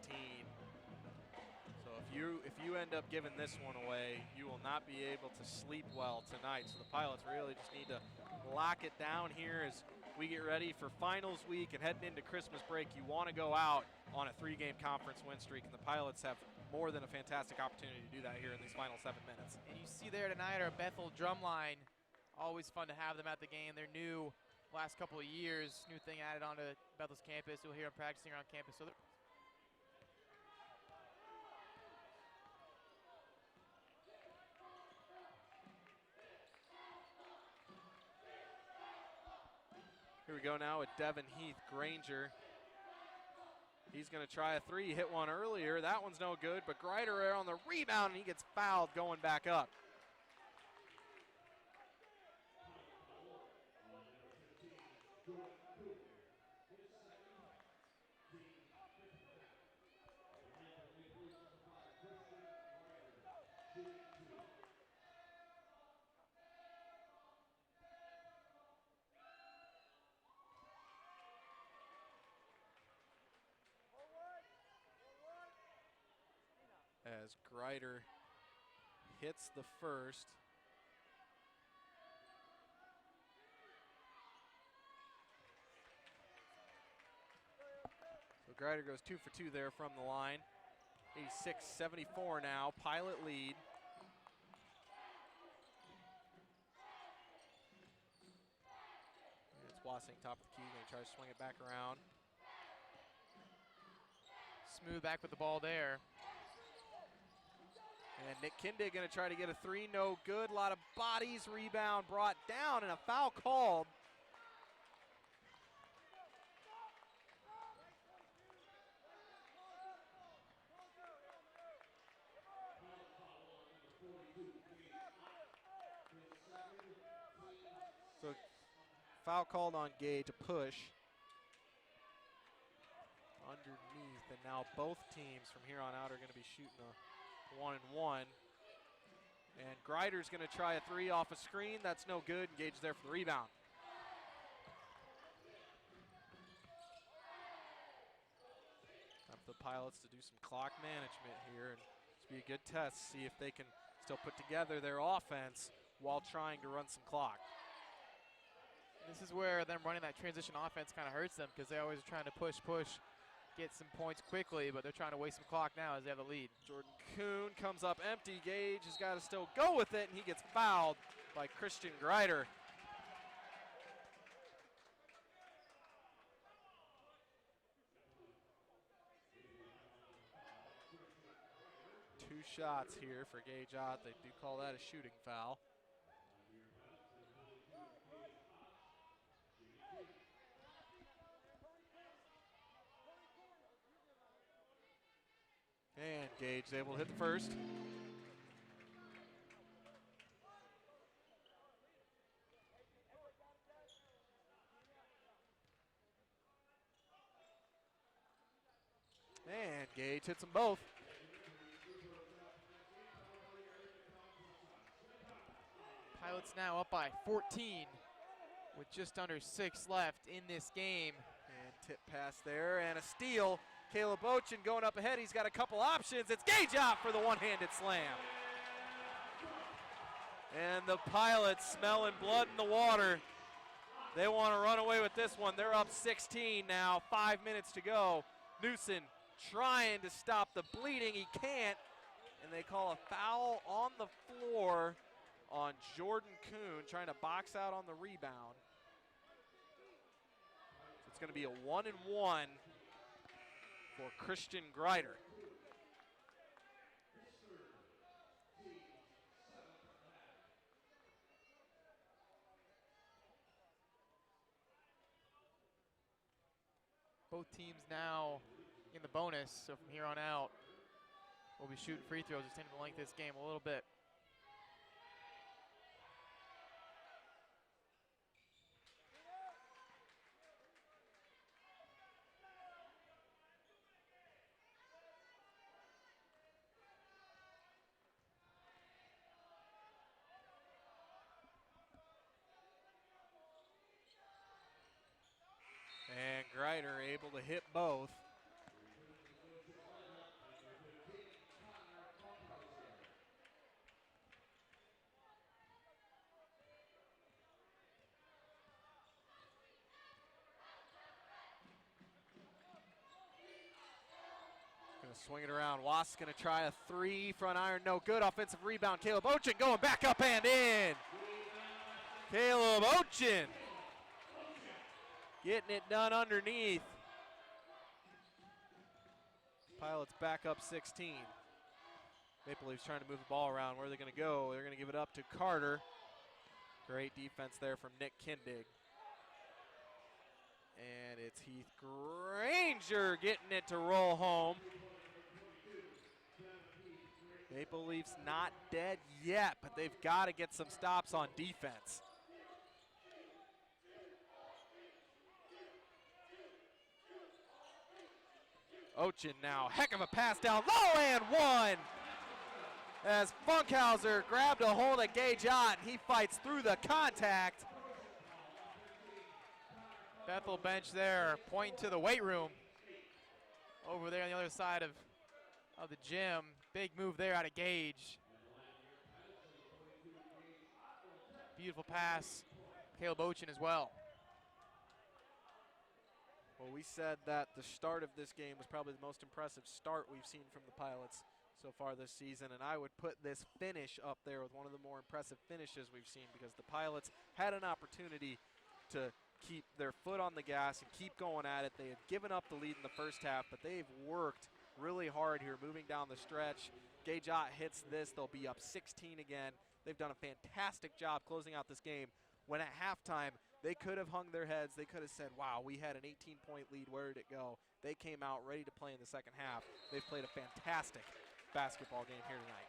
Speaker 1: If you end up giving this one away, you will not be able to sleep well tonight. So the Pilots really just need to lock it down here as we get ready for finals week and heading into Christmas break. You want to go out on a 3-game conference win streak, and the Pilots have more than a fantastic opportunity to do that here in these final 7 minutes.
Speaker 2: And you see there tonight our Bethel drumline. Always fun to have them at the game. They're new last couple of years. New thing added onto Bethel's campus. You'll hear them practicing around campus. So
Speaker 1: here we go now with Devin Heath Granger. He's going to try a 3, hit one earlier. That one's no good, but Greider on the rebound, and he gets fouled going back up. As Greider hits the first. So Greider goes 2 for 2 there from the line. 86-74 now, Pilot lead. It's Wassing top of the key, gonna try to swing it back around.
Speaker 2: Smooth back with the ball there.
Speaker 1: And Nick Kindig going to try to get a 3, no good. A lot of bodies, rebound brought down, and a foul called. So foul called on Gage, a push underneath, and now both teams from here on out are going to be shooting a 1-and-1. And Greider's going to try a three off a screen. That's no good. Gage there for the rebound. Time for the Pilots to do some clock management here, and this will be a good test, see if they can still put together their offense while trying to run some clock.
Speaker 2: This is where them running that transition offense kind of hurts them, because they're always trying to push, get some points quickly, but they're trying to waste some clock now as they have the lead.
Speaker 1: Jordan Kuhn comes up empty. Gage has got to still go with it, and he gets fouled by Christian Greider. Two shots here for Gage Ott. They do call that a shooting foul. And Gage is able to hit the first. And Gage hits them both.
Speaker 2: Pilots now up by 14 with just under 6 left in this game.
Speaker 1: And tip pass there and a steal. Caleb Ochin going up ahead. He's got a couple options. It's Gage out for the one-handed slam. And the Pilots smelling blood in the water. They want to run away with this one. They're up 16 now, 5 minutes to go. Newsom trying to stop the bleeding. He can't. And they call a foul on the floor on Jordan Kuhn, trying to box out on the rebound. So it's going to be a 1-and-1 for Christian Greider.
Speaker 2: Both teams now in the bonus, so from here on out, we'll be shooting free throws, extending the length of this game a little bit.
Speaker 1: And Greider able to hit both. Gonna swing it around. Wass gonna try a three, front iron, no good. Offensive rebound, Caleb Ochin going back up and in. Caleb Ochin getting it done underneath. Pilots back up 16. Maple Leafs trying to move the ball around. Where are they going to go? They're going to give it up to Carter. Great defense there from Nick Kindig. And it's Heath Granger getting it to roll home. Maple Leafs not dead yet, but they've got to get some stops on defense. Ochin now, heck of a pass down low and one. As Funkhauser grabbed a hold of Gage Ott, he fights through the contact.
Speaker 2: Bethel bench there, pointing to the weight room. Over there on the other side of the gym. Big move there out of Gage. Beautiful pass, Caleb Ochin as well.
Speaker 1: Well, we said that the start of this game was probably the most impressive start we've seen from the Pilots so far this season, and I would put this finish up there with one of the more impressive finishes we've seen, because the Pilots had an opportunity to keep their foot on the gas and keep going at it. They had given up the lead in the first half, but they've worked really hard here moving down the stretch. Gage Ott hits this, they'll be up 16 again. They've done a fantastic job closing out this game, when at halftime they could have hung their heads. They could have said, wow, we had an 18-point lead. Where did it go? They came out ready to play in the second half. They've played a fantastic basketball game here tonight.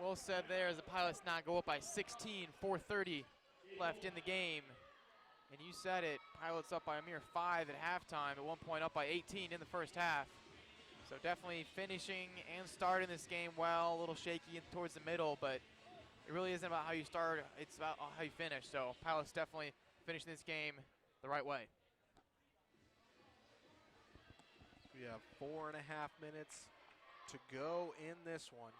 Speaker 2: Well said there as the Pilots now go up by 16, 4:30 left in the game. And you said it, Pilots up by a mere 5 at halftime, at one point up by 18 in the first half. So definitely finishing and starting this game well, a little shaky towards the middle, but it really isn't about how you start, it's about how you finish. So Pilots definitely finishing this game the right way.
Speaker 1: We have 4.5 minutes to go in this one.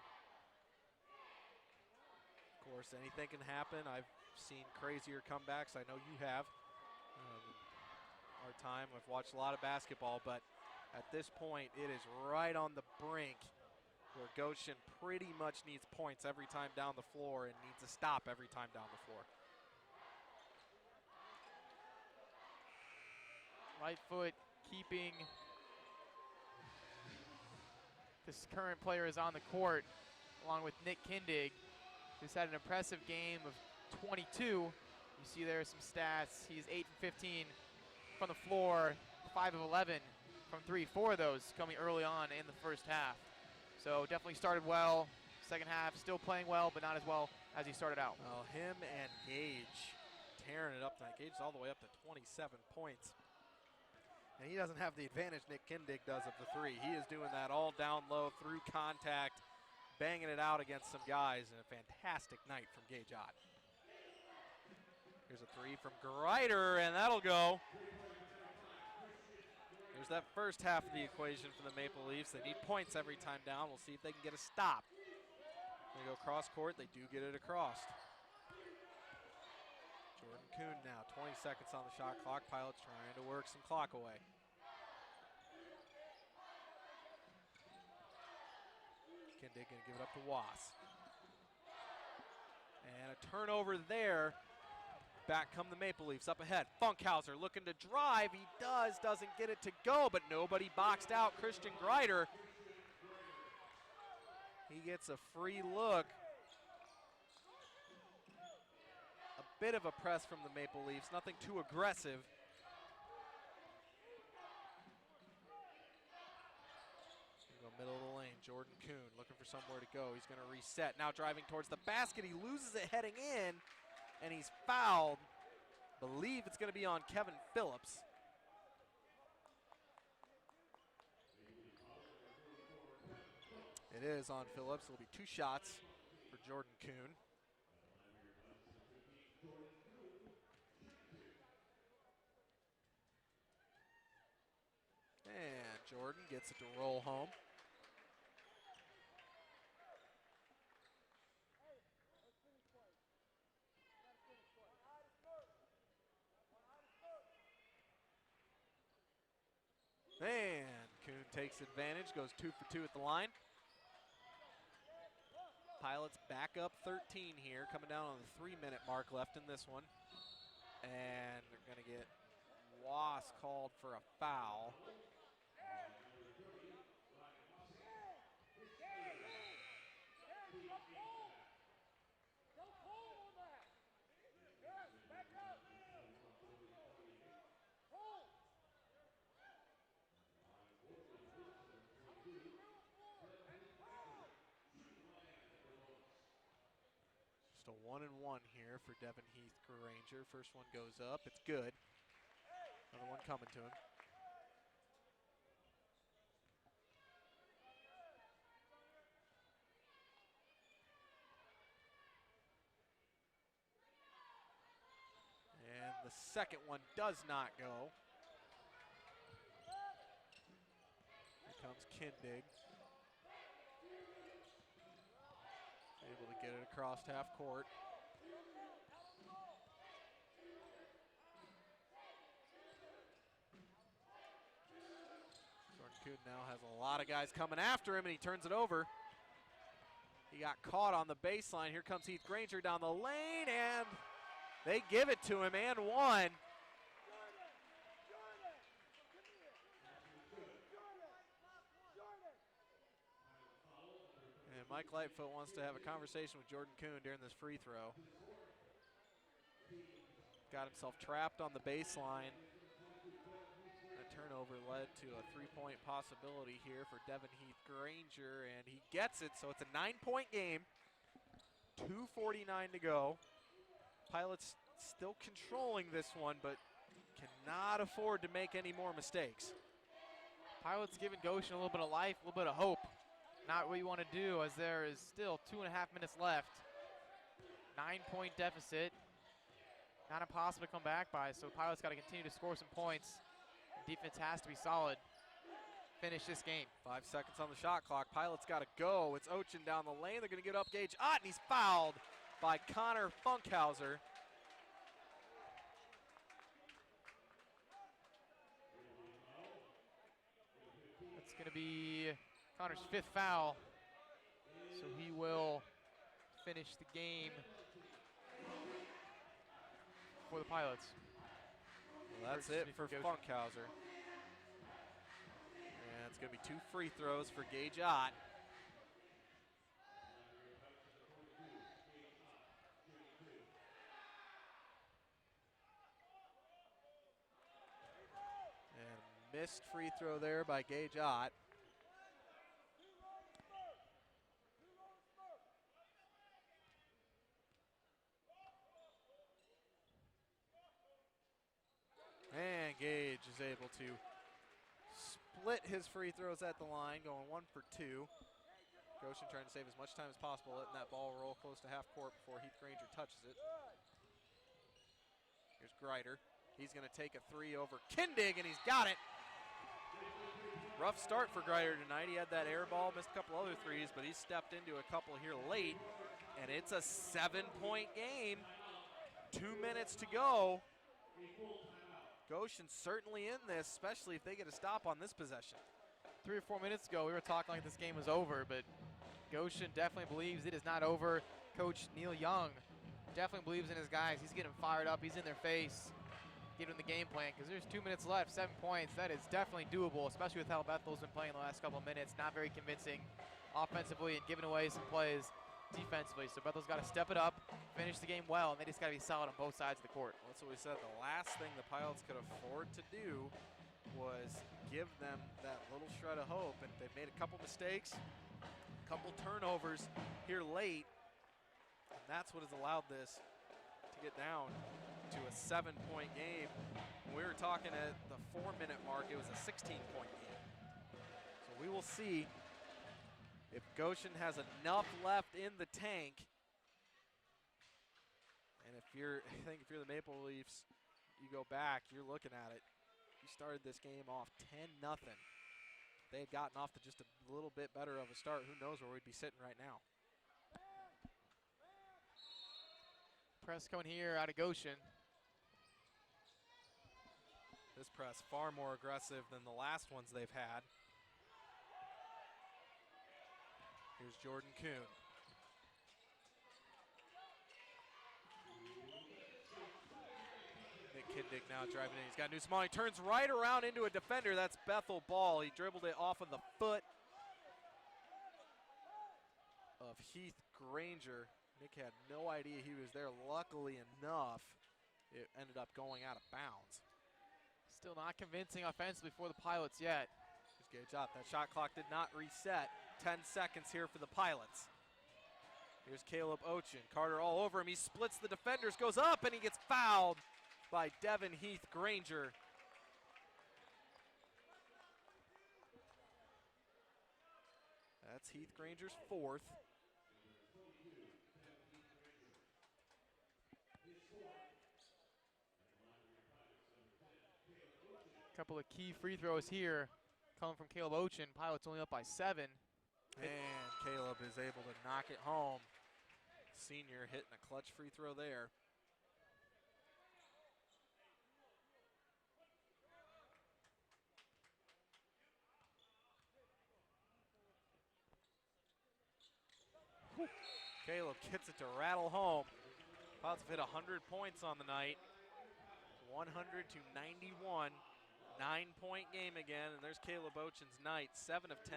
Speaker 1: Of course, anything can happen. I've seen crazier comebacks. I know you have. Our time, I've watched a lot of basketball, but at this point, it is right on the brink where Goshen pretty much needs points every time down the floor and needs a stop every time down the floor.
Speaker 2: Right foot keeping this current player is on the court, along with Nick Kindig, who's had an impressive game of 22. You see there some stats. He's 8 from 15 from the floor, 5 of 11 from 3. 4 of those coming early on in the first half. So definitely started well. Second half, still playing well, but not as well as he started out.
Speaker 1: Well, him and Gage tearing it up tonight. Gage is all the way up to 27 points. And he doesn't have the advantage Nick Kindig does of the 3. He is doing that all down low, through contact, banging it out against some guys, and a fantastic night from Gage Ott. Here's a 3 from Greider, and that'll go. There's that first half of the equation for the Maple Leafs. They need points every time down. We'll see if they can get a stop. They go cross court. They do get it across. Jordan Kuhn now, 20 seconds on the shot clock. Pilots trying to work some clock away. Kindig gonna give it up to Was. And a turnover there. Back come the Maple Leafs up ahead. Funkhauser looking to drive. He doesn't get it to go, but nobody boxed out Christian Greider. He gets a free look. A bit of a press from the Maple Leafs, nothing too aggressive. Go middle of the lane, Jordan Kuhn looking for somewhere to go. He's going to reset. Now driving towards the basket. He loses it heading in, and he's fouled. Believe it's going to be on Kevin Phillips. It is on Phillips. It'll be 2 shots for Jordan Kuhn. And Jordan gets it to roll home. And Kuhn takes advantage, goes 2 for 2 at the line. Pilots back up 13 here, coming down on the 3-minute mark left in this one. And they're going to get Was called for a foul. Just a 1-and-1 here for Devin Heath Granger. First one goes up, it's good. Another one coming to him. And the second one does not go. Here comes Kindig. Able to get it across half court. Jordan Kuhn now has a lot of guys coming after him, and he turns it over. He got caught on the baseline. Here comes Heath Granger down the lane, and they give it to him, and one. And Mike Lightfoot wants to have a conversation with Jordan Kuhn during this free throw. Got himself trapped on the baseline. A turnover led to a 3-point possibility here for Devin Heath Granger, and he gets it, so it's a 9-point game. 2:49 to go. Pilots still controlling this one, but cannot afford to make any more mistakes.
Speaker 2: Pilots giving Goshen a little bit of life, a little bit of hope. Not what you want to do, as there is still 2.5 minutes left. 9-point deficit. Not impossible to come back by, so Pilots got to continue to score some points. Defense has to be solid. Finish this game.
Speaker 1: 5 seconds on the shot clock. Pilots got to go. It's Ochin down the lane. They're going to get up Gage Ott, and he's fouled by Connor Funkhauser.
Speaker 2: That's going to be Connor's 5th foul, so he will finish the game for the Pilots.
Speaker 1: Well, that's it for Funkhauser. And it's going to be 2 free throws for Gage Ott. And missed free throw there by Gage Ott. And Gage is able to split his free throws at the line, going 1 for 2. Goshen trying to save as much time as possible, letting that ball roll close to half court before Heath Granger touches it. Here's Greider. He's going to take a 3 over Kindig, and he's got it. Rough start for Greider tonight. He had that air ball, missed a couple other threes, but he stepped into a couple here late, and it's a 7-point game. 2 minutes to go. Goshen certainly in this, especially if they get a stop on this possession.
Speaker 2: 3 or 4 minutes ago, we were talking like this game was over, but Goshen definitely believes it is not over. Coach Neil Young definitely believes in his guys. He's getting fired up. He's in their face, giving them the game plan, because there's 2 minutes left, 7 points. That is definitely doable, especially with how Bethel's been playing the last couple of minutes. Not very convincing offensively and giving away some plays defensively. So Bethel's got to step it up, finish the game well, and they just got to be solid on both sides of the court.
Speaker 1: Well, that's what we said. The last thing the Pilots could afford to do was give them that little shred of hope. And they've made a couple mistakes, a couple turnovers here late, and that's what has allowed this to get down to a 7-point game. When we were talking at the 4-minute mark, it was a 16-point game. So we will see if Goshen has enough left in the tank. And I think if you're the Maple Leafs, you go back, you're looking at it. You started this game off 10-0. They had gotten off to just a little bit better of a start. Who knows where we'd be sitting right now.
Speaker 2: Press coming here out of Goshen.
Speaker 1: This press far more aggressive than the last ones they've had. Here's Jordan Kuhn. Nick Kindig now driving in. He's got Newsmont. He turns right around into a defender. That's Bethel ball. He dribbled it off of the foot of Heath Granger. Nick had no idea he was there. Luckily enough, it ended up going out of bounds.
Speaker 2: Still not convincing offensively for the Pilots yet.
Speaker 1: Here's Gage Ott. That shot clock did not reset. 10 seconds here for the Pilots. Here's Caleb Ochin. Carter all over him. He splits the defenders, goes up, and he gets fouled by Devin Heath Granger. That's Heath Granger's 4th.
Speaker 2: Couple of key free throws here coming from Caleb Ochin. Pilots only up by 7.
Speaker 1: And Caleb is able to knock it home. Senior hitting a clutch free throw there. Whew. Caleb gets it to rattle home. Pilots have hit 100 points on the night. 100 to 91. 9-point game again, and there's Caleb Ochin's night. 7 of 10,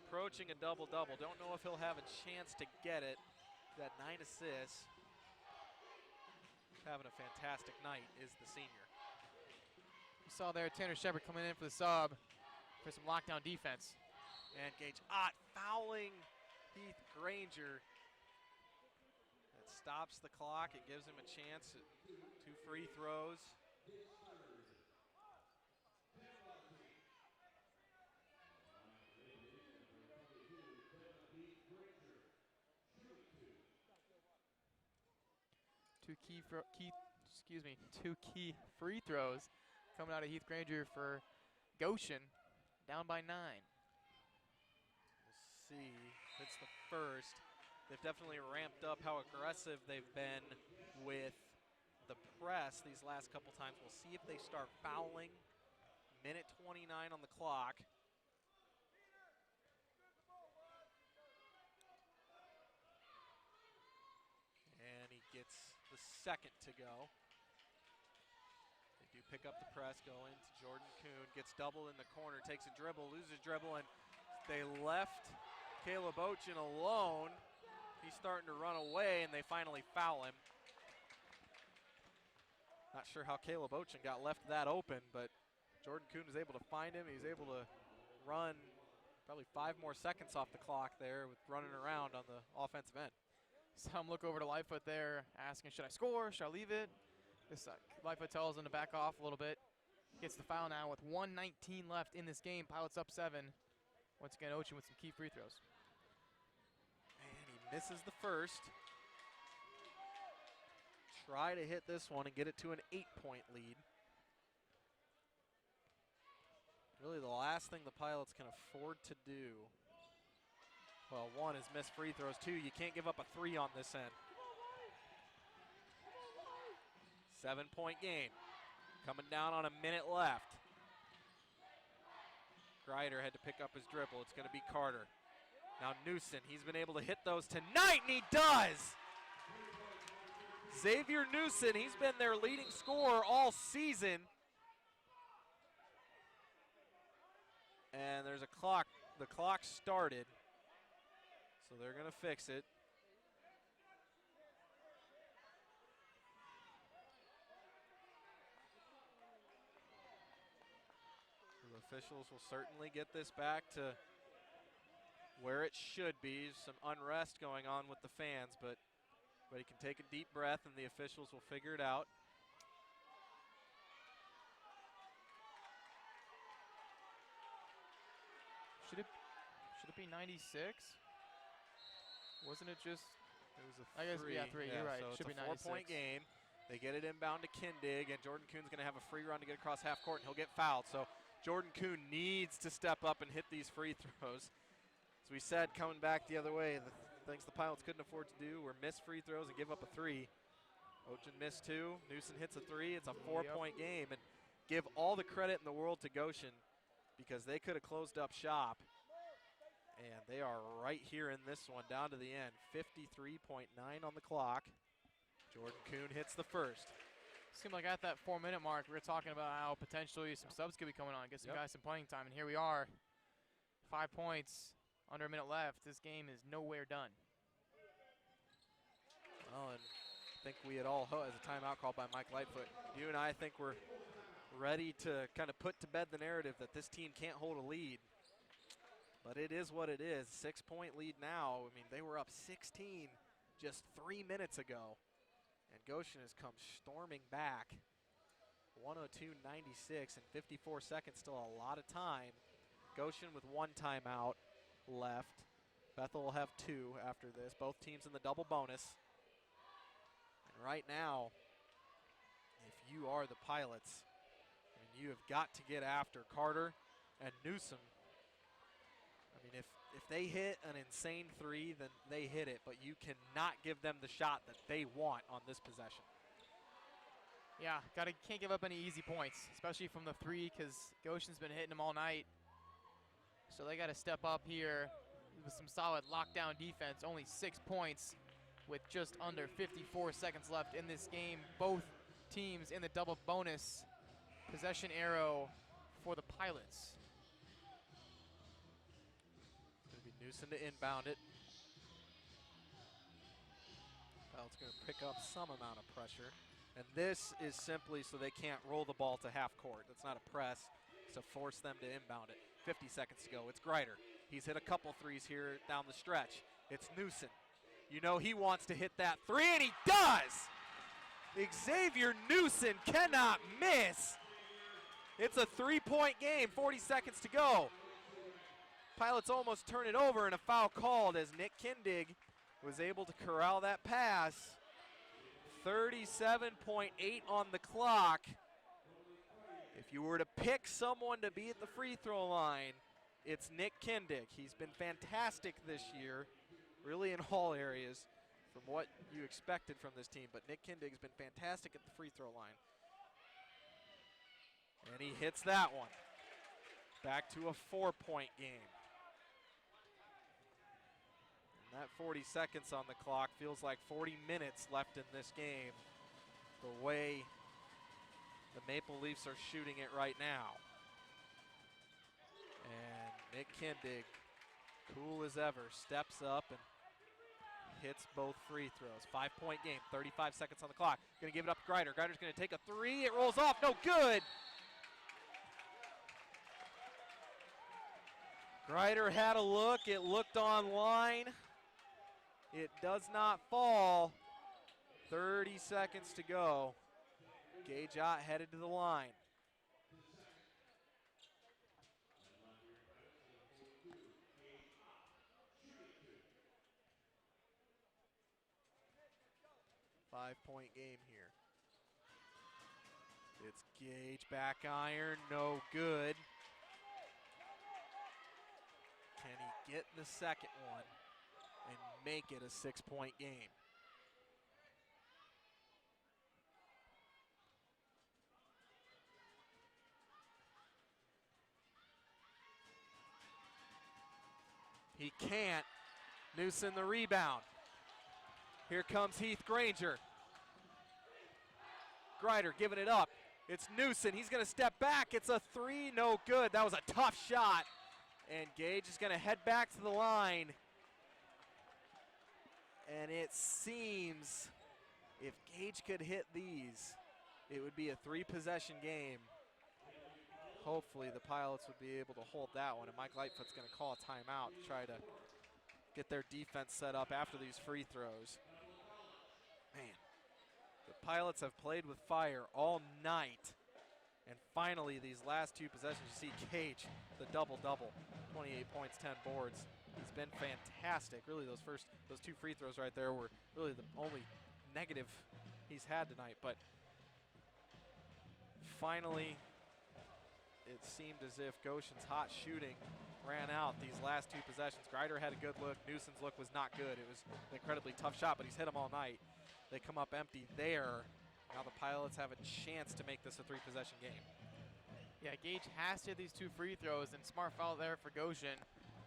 Speaker 1: approaching a double-double. Don't know if he'll have a chance to get it. He's got 9 assists. Having a fantastic night is the senior.
Speaker 2: You saw there Tanner Shepard coming in for the sub for some lockdown defense.
Speaker 1: And Gage Ott fouling Heath Granger. That's stops the clock. It gives him a chance at 2 free throws.
Speaker 2: Two key free throws coming out of Heath Granger for Goshen, down by 9.
Speaker 1: We'll see. It's the first. They've definitely ramped up how aggressive they've been with the press these last couple times. We'll see if they start fouling. Minute 29 on the clock. And he gets the second to go. They do pick up the press, go into Jordan Kuhn, gets double in the corner, takes a dribble, loses dribble, and they left Caleb Ochin alone. He's starting to run away, and they finally foul him. Not sure how Caleb Ochin got left that open, but Jordan Kuhn was able to find him. He's able to run probably 5 more seconds off the clock there with running around on the offensive end.
Speaker 2: Some look over to Lightfoot there, asking, should I score? Should I leave it? This Lightfoot tells him to back off a little bit. Gets the foul now with 1:19 left in this game. Pilots up 7. Once again, Ochin with some key free throws.
Speaker 1: And he misses the first. Try to hit this one and get it to an 8-point lead. Really the last thing the Pilots can afford to do. Well, 1 is miss free throws. 2, you can't give up a 3 on this end. 7-point game. Coming down on a minute left. Greider had to pick up his dribble. It's going to be Carter. Now Newsom, he's been able to hit those tonight, and he does! Xavier Newsom, he's been their leading scorer all season. And there's a clock. The clock started. So they're going to fix it. The officials will certainly get this back to where it should be. Some unrest going on with the fans, but he can take a deep breath and the officials will figure it out.
Speaker 2: Should it be 96? Wasn't it just?
Speaker 1: It was a 3.
Speaker 2: I guess, yeah, 3. You're right.
Speaker 1: So
Speaker 2: Should
Speaker 1: it's
Speaker 2: be
Speaker 1: a 4-point
Speaker 2: 96.
Speaker 1: game. They get it inbound to Kindig, and Jordan Kuhn's going to have a free run to get across half court, and he'll get fouled. So Jordan Kuhn needs to step up and hit these free throws. As we said, coming back the other way, the things the Pilots couldn't afford to do were miss free throws and give up a 3. Ochin missed 2. Newsom hits a 3. It's a 4-point game. And give all the credit in the world to Goshen because they could have closed up shop. And they are right here in this one, down to the end. 53.9 on the clock. Jordan Kuhn hits the first.
Speaker 2: Seemed like at that 4-minute mark, we were talking about how potentially some subs could be coming on, get some guys some playing time, and here we are. 5 points, under a minute left. This game is nowhere done.
Speaker 1: Well, and I think we had all, as a timeout called by Mike Lightfoot, you and I think we're ready to kind of put to bed the narrative that this team can't hold a lead. But it is what it is. 6-point lead now. I mean, they were up 16 just 3 minutes ago. And Goshen has come storming back. 102.96 and 54 seconds, still a lot of time. Goshen with 1 timeout left. Bethel will have 2 after this. Both teams in the double bonus. And right now, if you are the Pilots, and you have got to get after Carter and Newsom. I mean, if they hit an insane 3, then they hit it, but you cannot give them the shot that they want on this possession.
Speaker 2: Yeah, can't give up any easy points, especially from the 3, because Goshen's been hitting them all night. So they got to step up here with some solid lockdown defense. Only 6 points with just under 54 seconds left in this game. Both teams in the double bonus possession arrow for the Pilots.
Speaker 1: Newsom to inbound it. It's going to pick up some amount of pressure. And this is simply so they can't roll the ball to half court. That's not a press. It's to force them to inbound it. 50 seconds to go. It's Greider. He's hit a couple 3s here down the stretch. It's Newsom. You know he wants to hit that three, and he does! Xavier Newsom cannot miss. It's a 3-point game, 40 seconds to go. Pilots almost turn it over, and a foul called as Nick Kindig was able to corral that pass. 37.8 on the clock. If you were to pick someone to be at the free throw line, it's Nick Kindig. He's been fantastic this year, really in all areas from what you expected from this team, but Nick Kindig's been fantastic at the free throw line. And he hits that one. Back to a 4-point game. And that 40 seconds on the clock feels like 40 minutes left in this game, the way the Maple Leafs are shooting it right now. And Nick Kindig, cool as ever, steps up and hits both free throws. 5-point game, 35 seconds on the clock. Gonna give it up to Greider. Greider's gonna take a three. It rolls off, no good. Greider had a look. It looked online. It does not fall. 30 seconds to go. Gage Ott headed to the line. Five-point game here. It's Gage back iron, no good. Can he get the second one and make it a 6-point game? He can't. Newsom the rebound. Here comes Heath Granger. Greider giving it up. It's Newsom. He's going to step back. It's a three. No good. That was a tough shot. And Gage is going to head back to the line. And it seems if Gage could hit these, it would be a 3-possession game. Hopefully the Pilots would be able to hold that one. And Mike Lightfoot's going to call a timeout to try to get their defense set up after these free throws. Man, the Pilots have played with fire all night. And finally, these last 2 possessions, you see Gage, the double-double, 28 points, 10 boards. He's been fantastic. Really, those 2 free throws right there were really the only negative he's had tonight. But finally, it seemed as if Goshen's hot shooting ran out these last 2 possessions. Greider had a good look. Newsom's look was not good. It was an incredibly tough shot, but he's hit them all night. They come up empty there. Now the Pilots have a chance to make this a 3-possession game.
Speaker 2: Yeah, Gage has to hit these 2 free throws, and smart foul there for Goshen,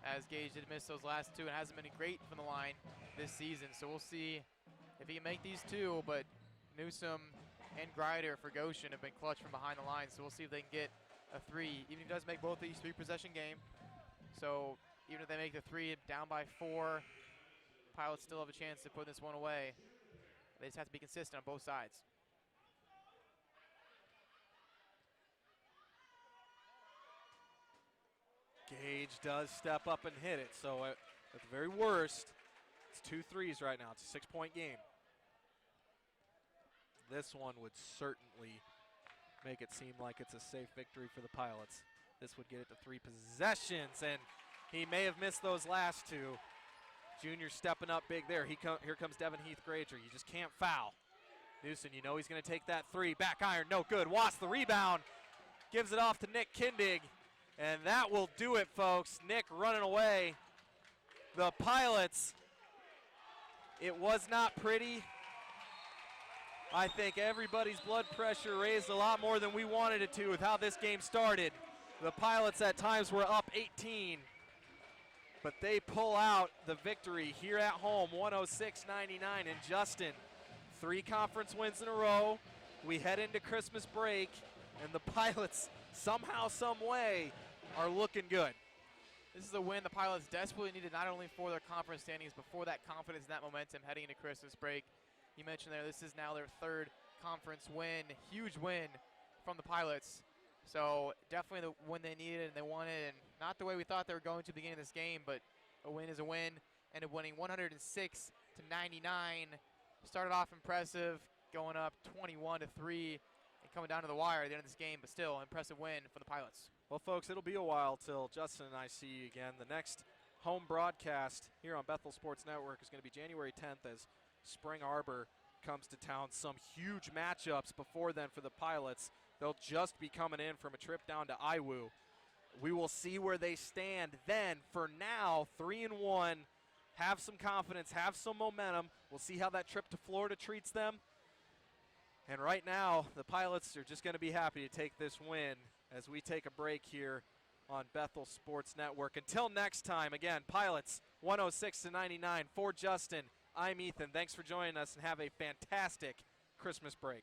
Speaker 2: as Gage did miss those last 2 and hasn't been great from the line this season. So we'll see if he can make these 2, but Newsom and Greider for Goshen have been clutch from behind the line, so we'll see if they can get a 3. Even if he does make both these 3-possession game, so even if they make the 3 down by 4, Pilots still have a chance to put this one away. They just have to be consistent on both sides.
Speaker 1: Gage does step up and hit it, so at the very worst, it's 2 threes right now. It's a 6-point game. This one would certainly make it seem like it's a safe victory for the Pilots. This would get it to 3 possessions, and he may have missed those last 2. Junior stepping up big there. Here comes Devin Heath Granger. You just can't foul. Newsom, you know he's going to take that 3. Back iron, no good. Watts the rebound. Gives it off to Nick Kindig. And that will do it, folks. Nick running away. The Pilots, it was not pretty. I think everybody's blood pressure raised a lot more than we wanted it to with how this game started. The Pilots at times were up 18, but they pull out the victory here at home, 106-99. And Justin, 3 conference wins in a row. We head into Christmas break, and the Pilots somehow, some way, are looking good.
Speaker 2: This is a win the Pilots desperately needed, not only for their conference standings, but for that confidence and that momentum heading into Christmas break. You mentioned there, this is now their 3rd conference win, huge win from the Pilots. So definitely the win they needed and they wanted, and not the way we thought they were going to begin this game, but a win is a win. Ended up winning 106-99 to 99. Started off impressive, going up 21-3, and coming down to the wire at the end of this game, but still impressive win for the Pilots.
Speaker 1: Well, folks, it'll be a while till Justin and I see you again. The next home broadcast here on Bethel Sports Network is going to be January 10th as Spring Arbor comes to town. Some huge matchups before then for the Pilots. They'll just be coming in from a trip down to Iwu. We will see where they stand then. For now, 3-1. Have some confidence, have some momentum. We'll see how that trip to Florida treats them. And right now, the Pilots are just going to be happy to take this win as we take a break here on Bethel Sports Network. Until next time, again, Pilots 106-99. For Justin, I'm Ethan. Thanks for joining us, and have a fantastic Christmas break.